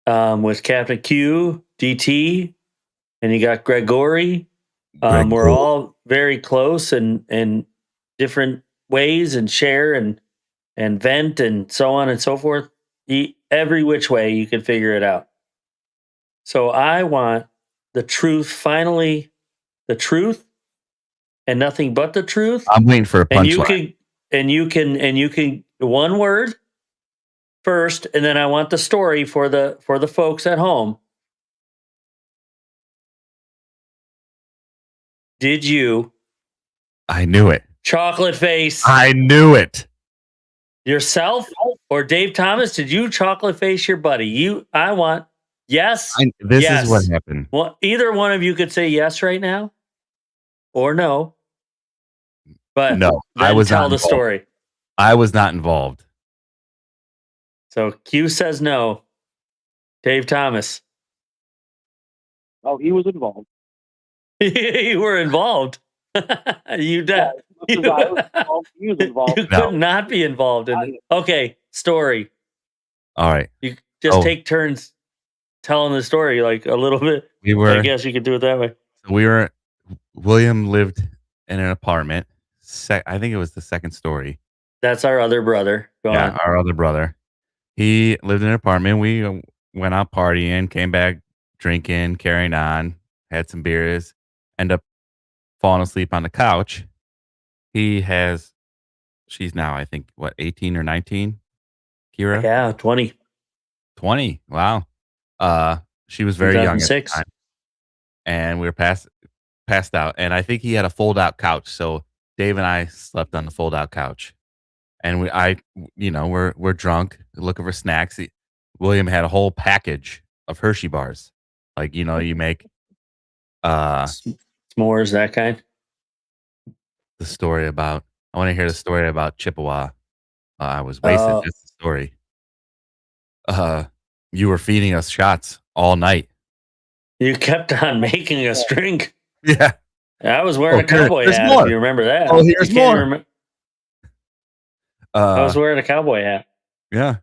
with Captain Q, DT, and you got Gregory. We're all very close and different ways and share and vent and so on and so forth. Every which way you can figure it out. So I want the truth, finally, the truth and nothing but the truth. I'm waiting for a And you punchline. can one word first, and then I want the story for the folks at home. Did you I knew it. chocolate face I knew it. yourself or Dave Thomas? Did you chocolate face your buddy? I want yes. This yes. is what happened. Well, either one of you could say yes right now or no. But No, then I was tell not the involved. story. I was not involved. So Q says no. Dave Thomas. Oh, he was involved. You were involved. You Yeah, you, I was involved. He was involved. you could not be involved in it. Okay, story. All right. You just Oh. take turns telling the story, like a little bit. I guess you could do it that way. William lived in an apartment. I think it was the second story. That's our other brother. Go on. Our other brother. He lived in an apartment. We went out partying, came back drinking, carrying on, had some beers, end up falling asleep on the couch. She's now, I think, 18 or 19? Kira? Yeah, 20. 20. Wow. She was very young at the 2006. time. And we were passed out. And I think he had a fold out couch. So Dave and I slept on the fold out couch. And we're drunk, looking for snacks. William had a whole package of Hershey bars. Like, you make S'mores, that kind. I want to hear the story about Chippewa. I was wasted. That's the story. You were feeding us shots all night. You kept on making us drink. Yeah. I was wearing a cowboy hat, more. if you remember that. Oh, here's more. I was wearing a cowboy hat. Yeah.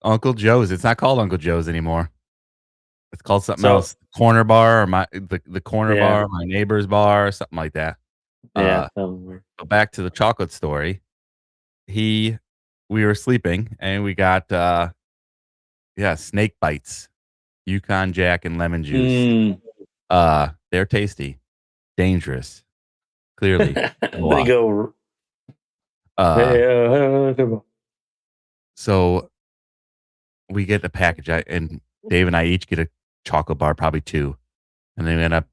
Uncle Joe's. It's not called Uncle Joe's anymore. It's called something else. Corner bar, or the corner bar, my neighbor's bar, or something like that. Yeah. So back to the chocolate story. We were sleeping and we got snake bites, Yukon Jack and lemon juice. They're tasty, dangerous. Clearly, they go. So we get the package, and Dave and I each get a chocolate bar, probably 2, and then we end up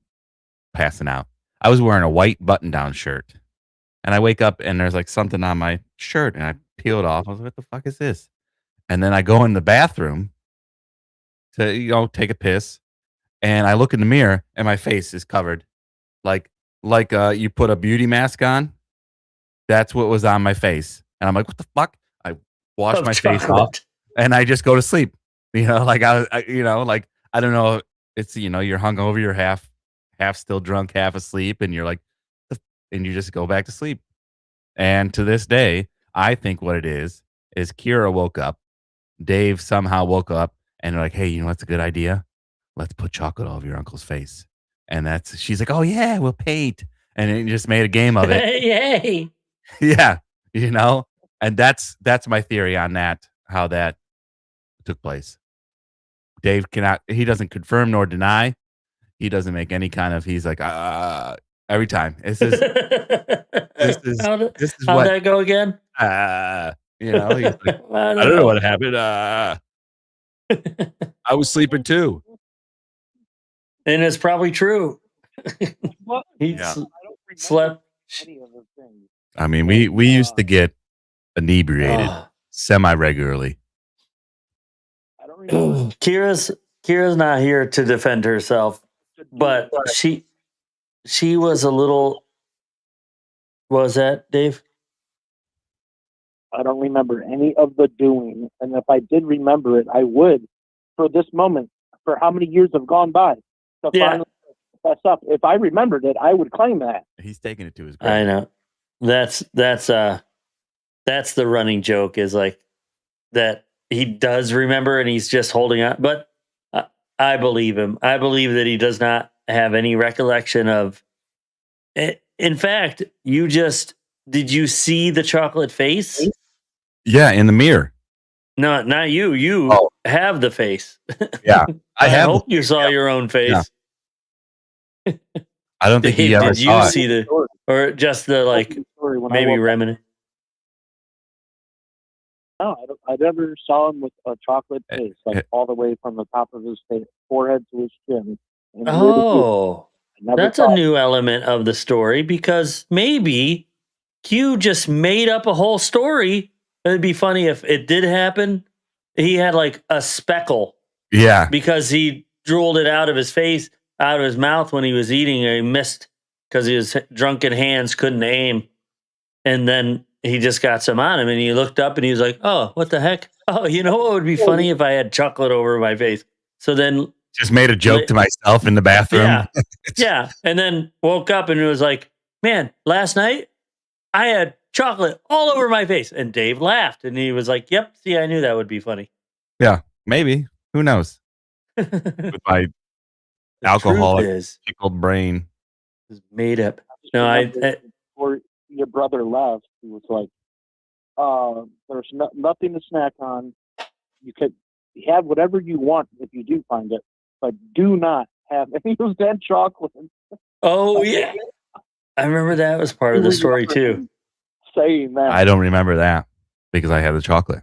passing out. I was wearing a white button-down shirt, and I wake up and there's like something on my shirt, and I peel it off. I was like, "What the fuck is this?" And then I go in the bathroom to take a piss, and I look in the mirror, and my face is covered, like you put a beauty mask on. That's what was on my face. And I'm like, what the fuck? I wash Of my face off chocolate. and I just go to sleep. Like like I don't know. It's you're hungover, you're half still drunk, half asleep, and you're like, and you just go back to sleep. And to this day, I think what it is Kira woke up. Dave somehow woke up and they're like, hey, what's a good idea? Let's put chocolate all over your uncle's face. And she's like, oh yeah, we'll paint. And it just made a game of it. Yay! Yeah. And that's my theory on that, how that took place. Dave he doesn't confirm nor deny. He doesn't make any kind of, he's like, every time. This is How'd what, that go again? he's like, I don't know what happened. I was sleeping too. And it's probably true. What? He Yeah. I don't remember slept. any of the things. I mean, we used to get inebriated Oh. semi-regularly. I don't remember. Kira's not here to defend herself, but she was a little. What was that, Dave? I don't remember any of the doing, and if I did remember it, I would, for this moment, for how many years have gone by, to Yeah. finally fess up. If I remembered it, I would claim that. He's taking it to his grave. I know. That's the running joke, is like that he does remember and he's just holding on. But I believe him. I believe that he does not have any recollection of it. In fact, did you see the chocolate face? Yeah, in the mirror. No, not you. You Oh. have the face. Yeah, I have. hope you saw your own face. I don't think he Dave, ever did you saw it. see the, or just the like Story when I maybe woke up. remnant? No, I never saw him with a chocolate face, like all the way from the top of his forehead to his chin. And Oh, I never that's saw a it. new element of the story, because maybe Q just made up a whole story. It'd be funny if it did happen. He had like a speckle Yeah, because he drooled it out of his face, out of his mouth when he was eating, and he missed because his drunken hands couldn't aim. And then he just got some on him, and he looked up and he was like, oh, what the heck? Oh, you know what would be funny if I had chocolate over my face? So then, just made a joke to myself in the bathroom. yeah, yeah. And then woke up and it was like, man, last night I had chocolate all over my face. And Dave laughed and he was like, yep, see, I knew that would be funny. Yeah, maybe. Who knows? With my alcoholic is pickled brain. made up. I just No, remember before your brother left, he was like, there's nothing to snack on. You could have whatever you want if you do find it, but do not have any of that chocolate. Oh yeah, I remember that was part of the story too. Saying that. I don't remember that because I had the chocolate.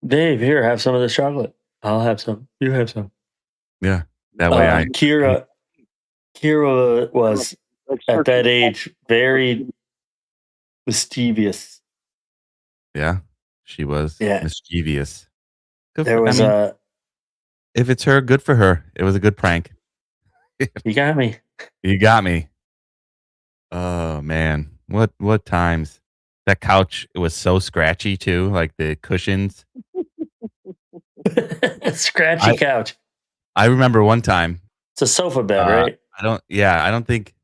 Dave, here, have some of this chocolate. I'll have some. You have some. Yeah. That way Kira was Like at that searching- age very mischievous. Yeah. She was Yeah. mischievous. Good There was if it's her, good for her. It was a good prank. you got me. You got me. Oh man. What times? That couch, it was so scratchy too, like the cushions. Scratchy couch. I remember one time. It's a sofa bed, right? I don't think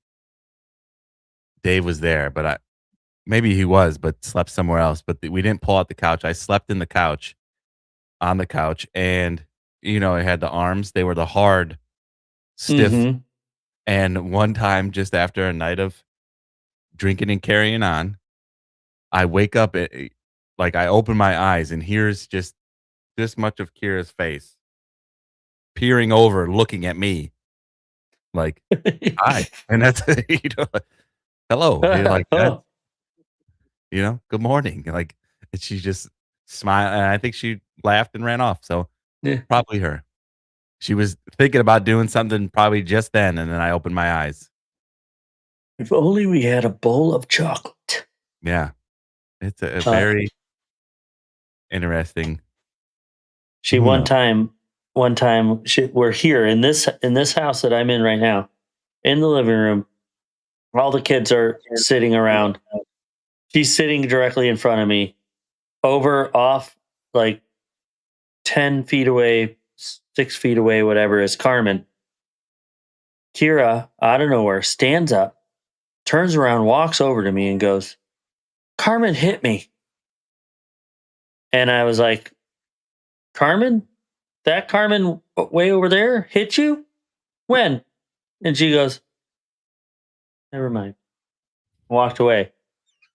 Dave was there, but maybe he was, but slept somewhere else. But we didn't pull out the couch. I slept on the couch, and it had the arms. They were the hard, stiff. Mhm. And one time, just after a night of drinking and carrying on, I wake up, I open my eyes, and here's just this much of Kira's face peering over, looking at me, like, hi. And that's, hello. You're like, Oh. good morning. Like, and she just smiled. And I think she laughed and ran off. So Yeah. probably her. She was thinking about doing something probably just then. And then I opened my eyes. If only we had a bowl of chocolate. Yeah. It's a very interesting. She Who one knows? time we're here in this house that I'm in right now, in the living room. All the kids are sitting around. She's sitting directly in front of me, off like 10 feet away, 6 feet away, whatever, is Carmen. Kira, out of nowhere, stands up, turns around, walks over to me, and goes, Carmen hit me. And I was like, Carmen? That Carmen way over there hit you? When? And she goes, never mind. Walked away.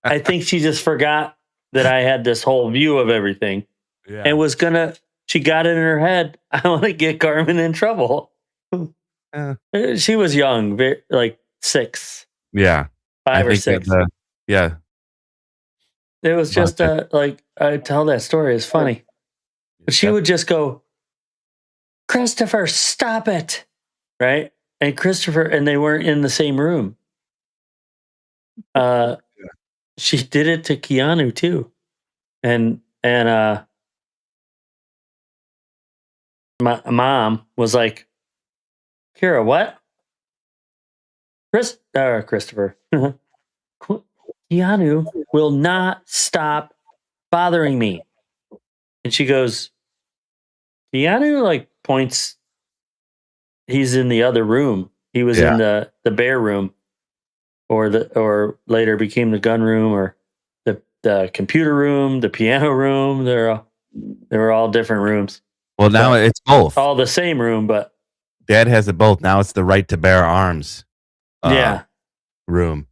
I think she just forgot that I had this whole view of everything Yeah. and she got it in her head, I want to get Carmen in trouble. She was young, like 6. Yeah. 5 or think 6. yeah. It was just like, I tell that story, it's funny. But she would just go, Christopher, stop it. Right? And Christopher, and they weren't in the same room. She did it to Keanu too. And my mom was like, Kira, what? Christopher. Keanu will not stop bothering me. And she goes, Keanu like points. He's in the other room. He was in the bear room, or later became the gun room, or the computer room, the piano room. They were all different rooms. Well, now it's both. All the same room, but Dad has it both. Now it's the right to bear arms. Room.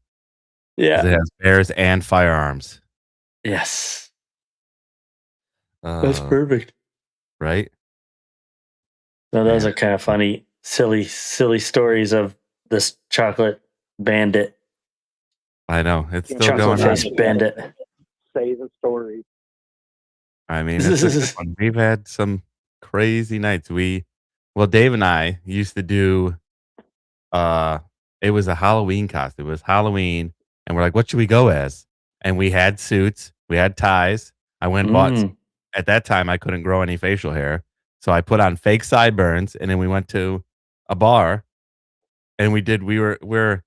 Yeah. It has bears and firearms. Yes. That's perfect. Right? So those are kind of funny, silly stories of this chocolate bandit. I know. It's still Chocolate going on. face bandit. Say the story. I mean, it's a good one. We've had some crazy nights. Dave and I used to do, it was a Halloween costume. It was Halloween, and we're like, what should we go as? And we had suits, we had ties. I went and bought, at that time, I couldn't grow any facial hair. So I put on fake sideburns, and then we went to a bar, and we're,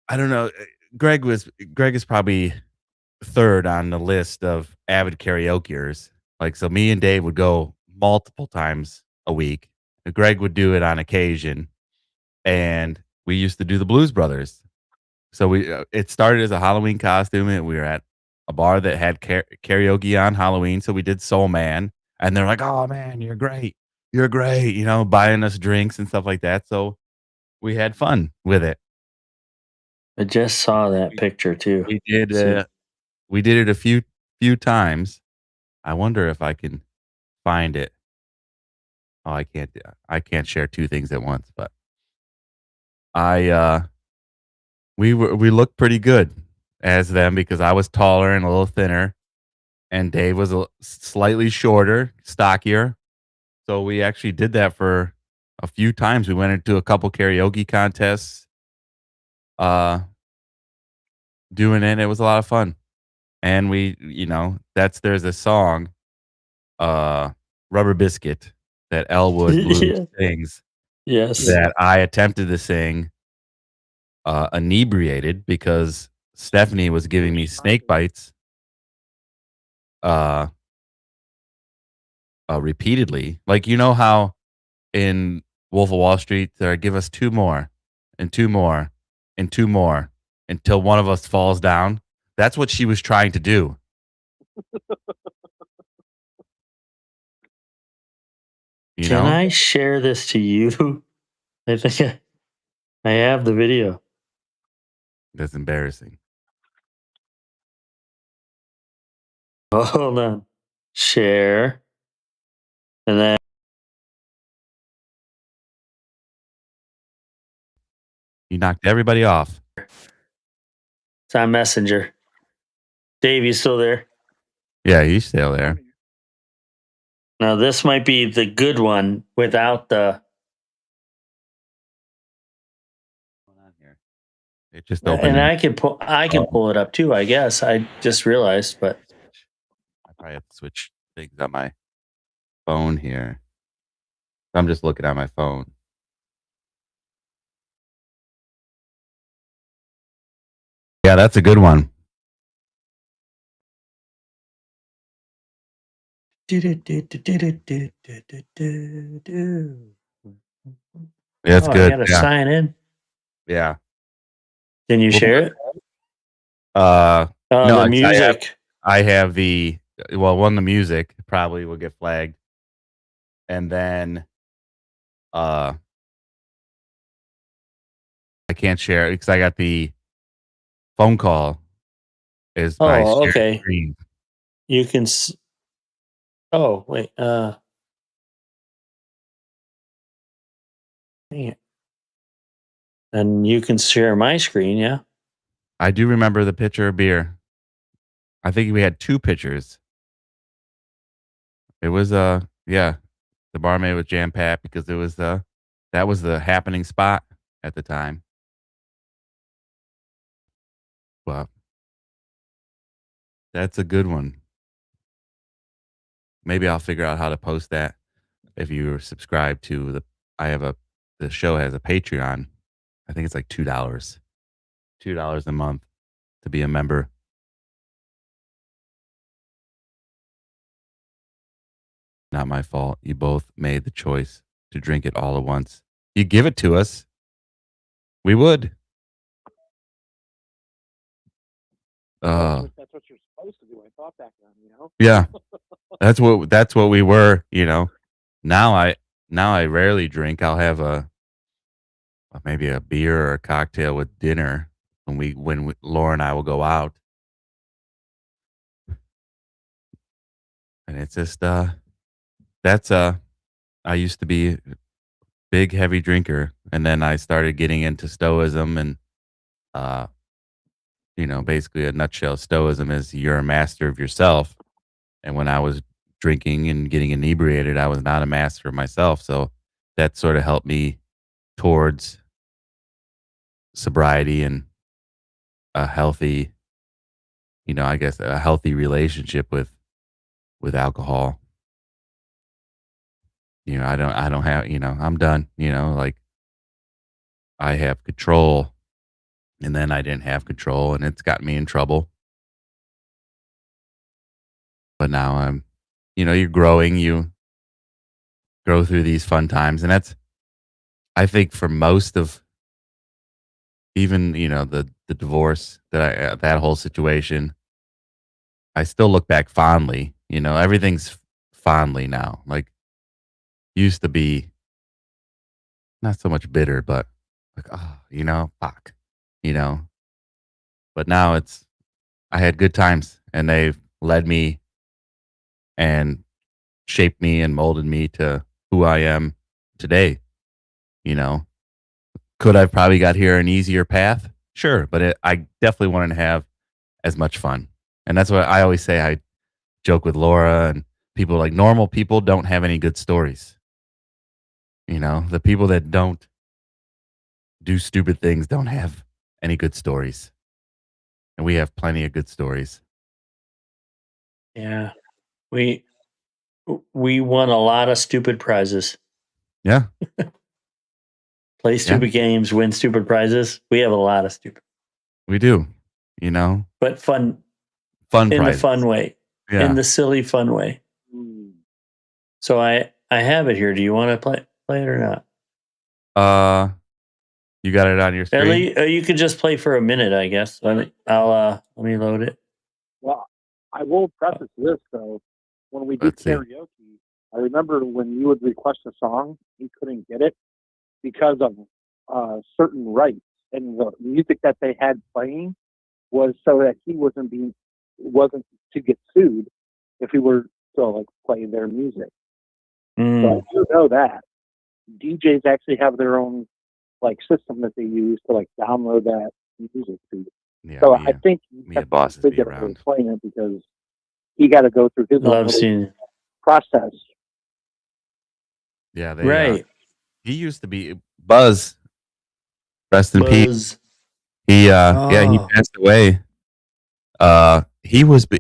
I don't know. Greg is probably third on the list of avid karaokeers. Like, so me and Dave would go multiple times a week. Greg would do it on occasion, and we used to do the Blues Brothers. So it started as a Halloween costume, and we were at a bar that had karaoke on Halloween. So we did Soul Man, and they're like, "Oh man, you're great, buying us drinks and stuff like that." So we had fun with it. I just saw that picture too. We did. We did it a few times. I wonder if I can find it. Oh, I can't. I can't share 2 things at once. But we looked pretty good as them because I was taller and a little thinner, and Dave was slightly shorter, stockier. So we actually did that for a few times. We went into a couple karaoke contests, doing it. It was a lot of fun. And there's a song, Rubber Biscuit, that Elwood Blues sings. Yes. That I attempted to sing inebriated because Stephanie was giving me snake bites repeatedly. Like, you know how in Wolf of Wall Street, they give us 2 more and 2 more and 2 more until one of us falls down. That's what she was trying to do. Can I share this to you? I think I have the video. That's embarrassing. Oh, hold on. Share. And then You knocked everybody off. it's on Messenger. Dave, you still there? Yeah, he's still there. Now this might be the good one without the. It just opened. And I can pull it up too, I guess. I just realized, but I probably have to switch things on my phone here. I'm just looking at my phone. Yeah, that's a good one. That's I good. gotta Yeah. sign in. Yeah. Can you Well, share it? no, The it's- music. I have the the music probably will get flagged, and then I can't share it because I got the phone call is my Oh, shared okay. screen. You can. Oh, wait. Dang it. And you can share my screen, yeah. I do remember the pitcher of beer. I think we had 2 pitchers. It was yeah, the barmaid was jam packed because it was that was the happening spot at the time. But that's a good one. Maybe I'll figure out how to post that if you're subscribed to the show has a Patreon. I think it's like $2. $2 a month to be a member. Not my fault. You both made the choice to drink it all at once. You give it to us, we would. That's what you're supposed to do. I thought back then, you know. Yeah. That's what we were, you know. Now I rarely drink. I'll have maybe a beer or a cocktail with dinner when Laura and I will go out. And it's just that's I used to be a big heavy drinker, and then I started getting into stoicism, and uh basically a nutshell, stoicism is you're a master of yourself. And when I was drinking and getting inebriated, I was not a master of myself. So that sort of helped me towards sobriety and a healthy, I guess a healthy relationship with alcohol. I don't have, I'm done, like I have control, and then I didn't have control, and it's got me in trouble. But now you're growing, you grow through these fun times. And I think for most of even, the divorce that whole situation, I still look back fondly, everything's fondly now. Like used to be not so much bitter, but like, oh, fuck, you know, but now I had good times and they've led me and shaped me and molded me to who I am today. You know, could I probably got here an easier path? Sure. But I definitely wanted to have as much fun. And that's what I always say. I joke with Laura and people like normal people don't have any good stories. The people that don't do stupid things don't have any good stories. And we have plenty of good stories. Yeah. We won a lot of stupid prizes. Yeah. Play stupid games, win stupid prizes. We have a lot of stupid. We do, but fun fun in prizes. the fun way, Yeah. in the silly fun way. So I have it here. Do you want to play it or not? You got it on your screen? At least, you could just play for a minute, I guess. Let me load it. Well, I will preface this though. When we did Let's see. karaoke, I remember when you would request a song, you couldn't get it because of certain rights, and the music that they had playing was so that he wasn't to get sued if he were to like play their music. So I do know that DJs actually have their own like system that they use to like download that music to. Yeah, So I think Mia bosses me around. playing it because he got to go through his own Love little seeing. process. Yeah, Right. he used to be Buzz. Rest in peace. Buzz. He he Oh. passed away.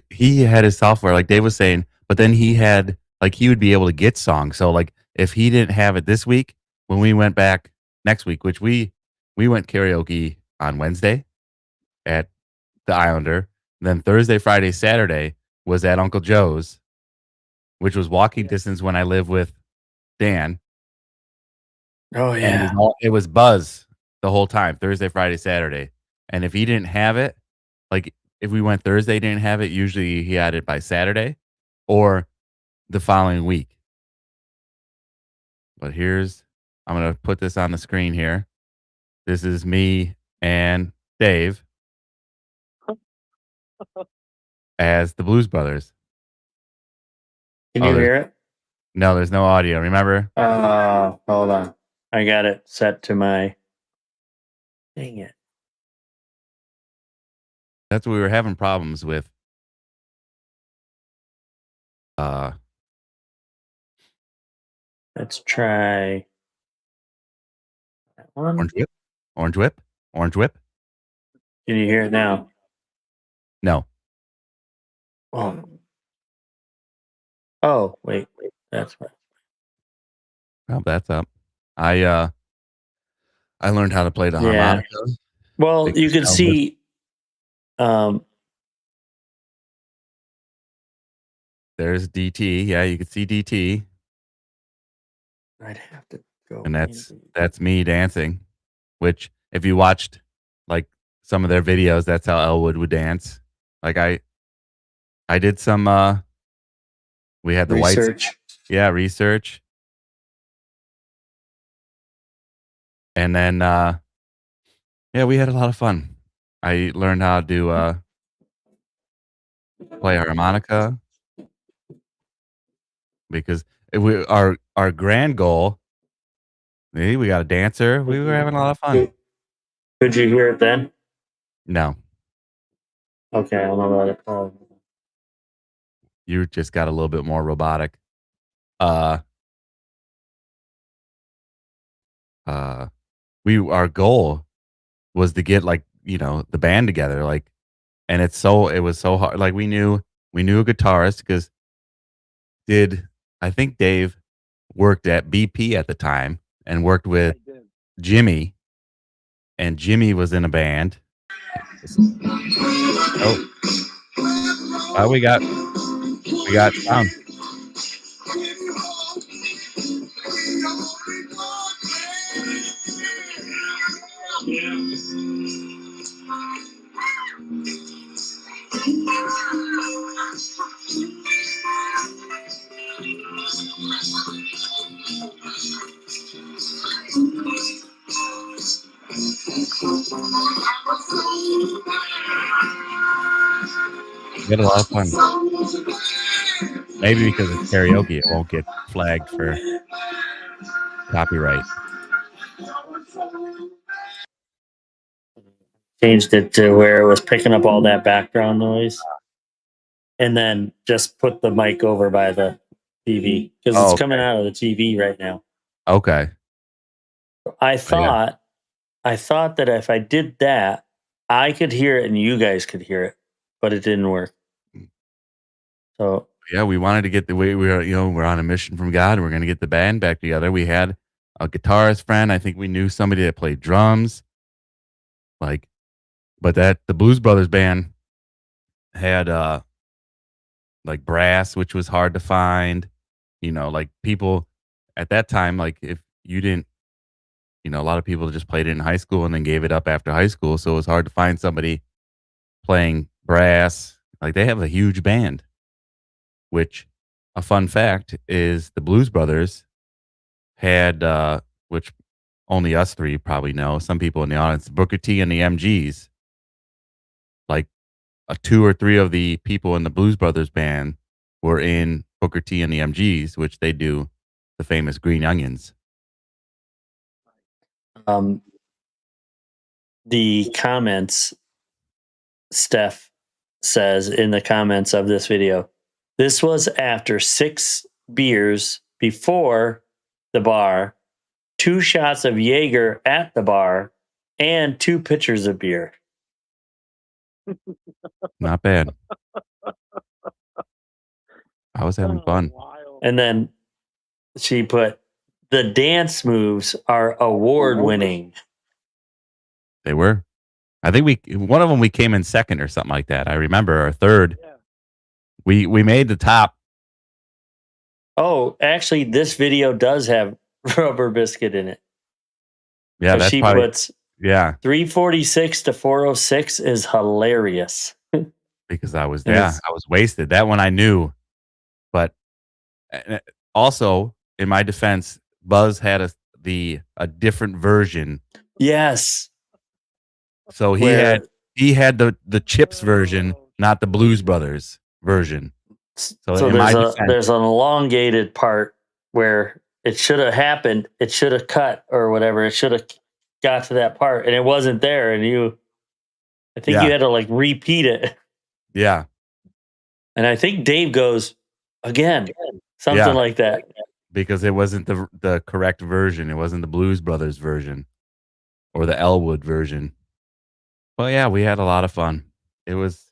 He had his software, like Dave was saying, but then he would be able to get songs. So like if he didn't have it this week, when we went back next week, which we went karaoke on Wednesday at the Islander. Then Thursday, Friday, Saturday was at Uncle Joe's, which was walking distance when I lived with Dan. Oh And yeah. it was Buzz the whole time, Thursday, Friday, Saturday. And if he didn't have it, like if we went Thursday, he didn't have it, usually he had it by Saturday or the following week. But I'm going to put this on the screen here. This is me and Dave as the Blues Brothers. Can you hear it? No, there's no audio. Remember? Hold on. I got it set to my. Dang it. That's what we were having problems with. Let's try that one. Orange Whip? Orange Whip? Orange Whip? Can you hear it now? No. Oh, wait. That's right. Oh, that's up. I learned how to play the harmonica. Well, you can see there's DT. Yeah, you can see DT. I'd have to go. And that's me dancing, which if you watched like some of their videos, that's how Elwood would dance. Like I did some we had the research. Research. And then we had a lot of fun. I learned how to play harmonica because our grand goal, we got a dancer. We were having a lot of fun. Could you hear it then? No. Okay, I don't know about it. You just got a little bit more robotic. Our goal was to get the band together, and it was so hard. Like we knew a guitarist because I think Dave worked at BP at the time and worked with Jimmy, and Jimmy was in a band. Oh, we got sound. We had a lot of fun. Maybe because it's karaoke, it won't get flagged for copyright. Changed it to where it was picking up all that background noise, and then just put the mic over by the TV because it's coming out of the TV right now. Okay. I thought that if I did that, I could hear it and you guys could hear it, but it didn't work. So yeah, we wanted to get the way we're on a mission from God. We're going to get the band back together. We had a guitarist friend. I think we knew somebody that played drums. But the Blues Brothers band had brass, which was hard to find. People at that time, if you didn't, a lot of people just played it in high school and then gave it up after high school. So it was hard to find somebody playing brass. They have a huge band, which a fun fact is the Blues Brothers had, which only us three probably know, some people in the audience, Booker T and the MGs. 2 or 3 of the people in the Blues Brothers band were in Booker T and the MGs, which they do the famous Green Onions. The comments, Steph says in the comments of this video, this was after 6 beers before the bar, 2 shots of Jaeger at the bar, and 2 pitchers of beer. Not bad. I was having fun. And then she put, the dance moves are award winning. They were. I think one of them we came in second or something like that. I remember our third. Yeah. We made the top. Oh, actually, this video does have Rubber Biscuit in it. Yeah, But that's she probably puts yeah 346 to 406 is hilarious. because I was And yeah it's- I was wasted. That one I knew, but also in my defense, Buzz had a different version. Yes. So he Where had the Chips version, not the Blues Brothers version. So in my defense, there's an elongated part where it should have happened, it should have cut or whatever, it should have got to that part and it wasn't there, and I think Yeah. you had to like repeat it. yeah, And I think Dave goes again, something Yeah. like that. because it wasn't the correct version. It wasn't the Blues Brothers version or the Elwood version. Well, yeah, we had a lot of fun. It was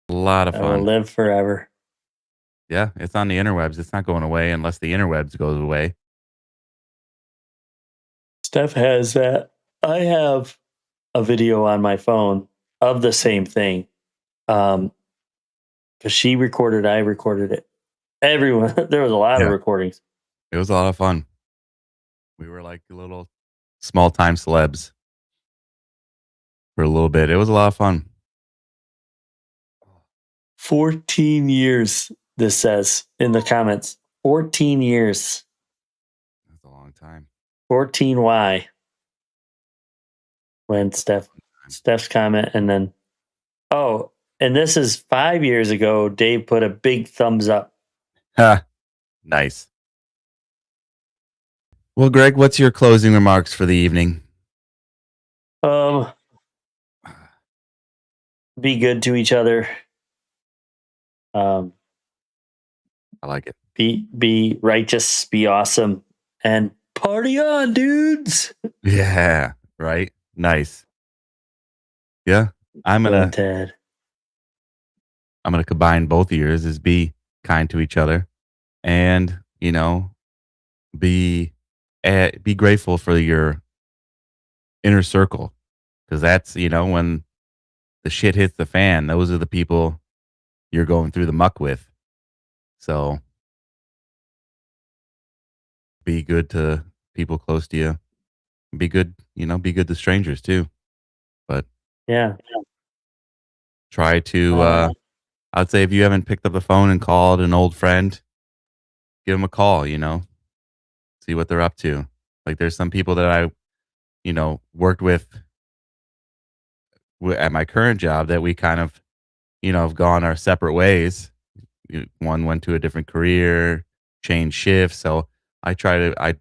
a lot of I will fun. live forever. Yeah, it's on the interwebs. It's not going away unless the interwebs goes away. Steph has that. I have a video on my phone of the same thing. Because she recorded, I recorded it. Everyone, there was a lot of Yeah. recordings. It was a lot of fun. We were like little small time celebs for a little bit. It was a lot of fun. 14 years, this says in the comments. 14 years. That's a long time. 14Y. When Steph's comment, and then, oh, and this is 5 years ago. Dave put a big thumbs up. Ha. Nice. Well, Greg, what's your closing remarks for the evening? Be good to each other. I like it. Be righteous, be awesome, and party on, dudes. Yeah, right. Nice. Yeah, I'm Go, gonna Ted. combine both of yours is be kind to each other, and be grateful for your inner circle, because that's when the shit hits the fan, those are the people you're going through the muck with. So be good to people close to you. Be good, be good to strangers too. But Yeah. try to I'd say if you haven't picked up the phone and called an old friend, give them a call, see what they're up to. Like there's some people that I, worked with at my current job that we kind of, have gone our separate ways. One went to a different career, changed shifts. So I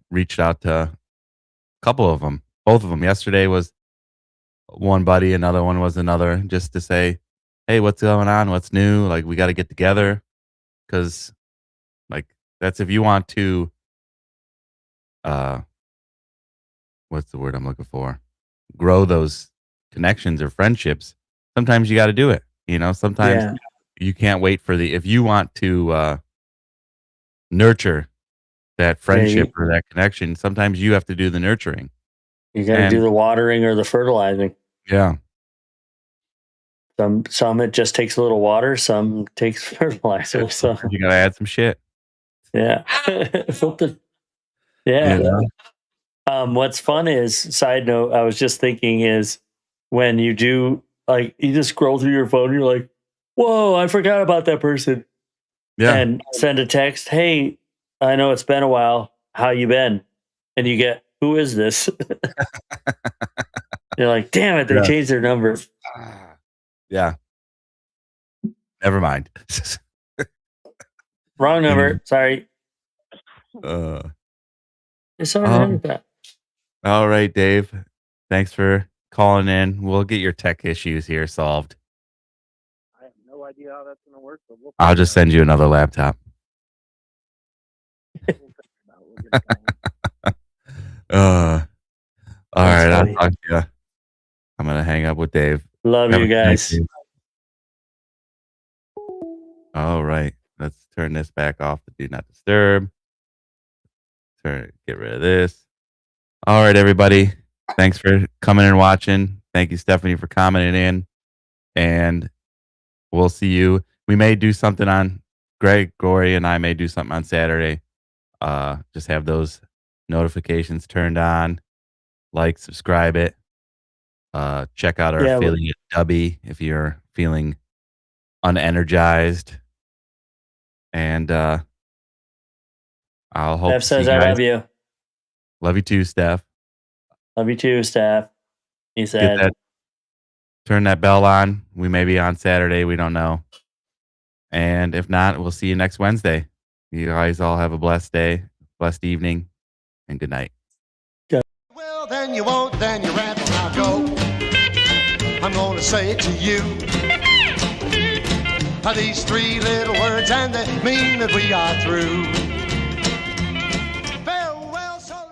reached out to a couple of them, both of them. Yesterday was one buddy, another one was another, just to say, hey, what's going on? What's new? Like, we got to get together. Cause like, that's if you want to, what's the word I'm looking for? Grow those connections or friendships. Sometimes you got to do it. Sometimes you can't wait if you want to nurture that friendship or that connection, sometimes you have to do the nurturing. You got to do the watering or the fertilizing. Yeah. Some it just takes a little water. Some takes fertilizer. So you got to add some shit. Yeah. Yeah. What's fun is, side note, I was just thinking is when you do, like, you just scroll through your phone, you're like, whoa, I forgot about that person. Yeah. And send a text, hey, I know it's been a while. How you been? And you get, who is this? You're like, damn it, they changed their number. Yeah. Never mind. Wrong number. Sorry. It's all right with that. All right, Dave. Thanks for calling in. We'll get your tech issues here solved. I have no idea how that's going to work, but I'll just send you another laptop. All right, I'll talk to you. I'm going to hang up with Dave. Love you guys. All right. Let's turn this back off to do not disturb. Get rid of this. All right, everybody. Thanks for coming and watching. Thank you, Stephanie, for commenting in. And we'll see you. We may do something on Gregory and I may do something on Saturday. Just have those notifications turned on. Like, subscribe it. Check out our Yeah, affiliate Dubby if you're feeling unenergized. And I'll hope Steph to see says you I guys. love you. Love you too, Steph. Love you too, Steph. He said. Turn that bell on. We may be on Saturday. We don't know. And if not, we'll see you next Wednesday. You guys all have a blessed day, blessed evening, and good night. Well, then you won't, then you rather not go. I'm gonna say it to you. These three little words, and they mean that we are through.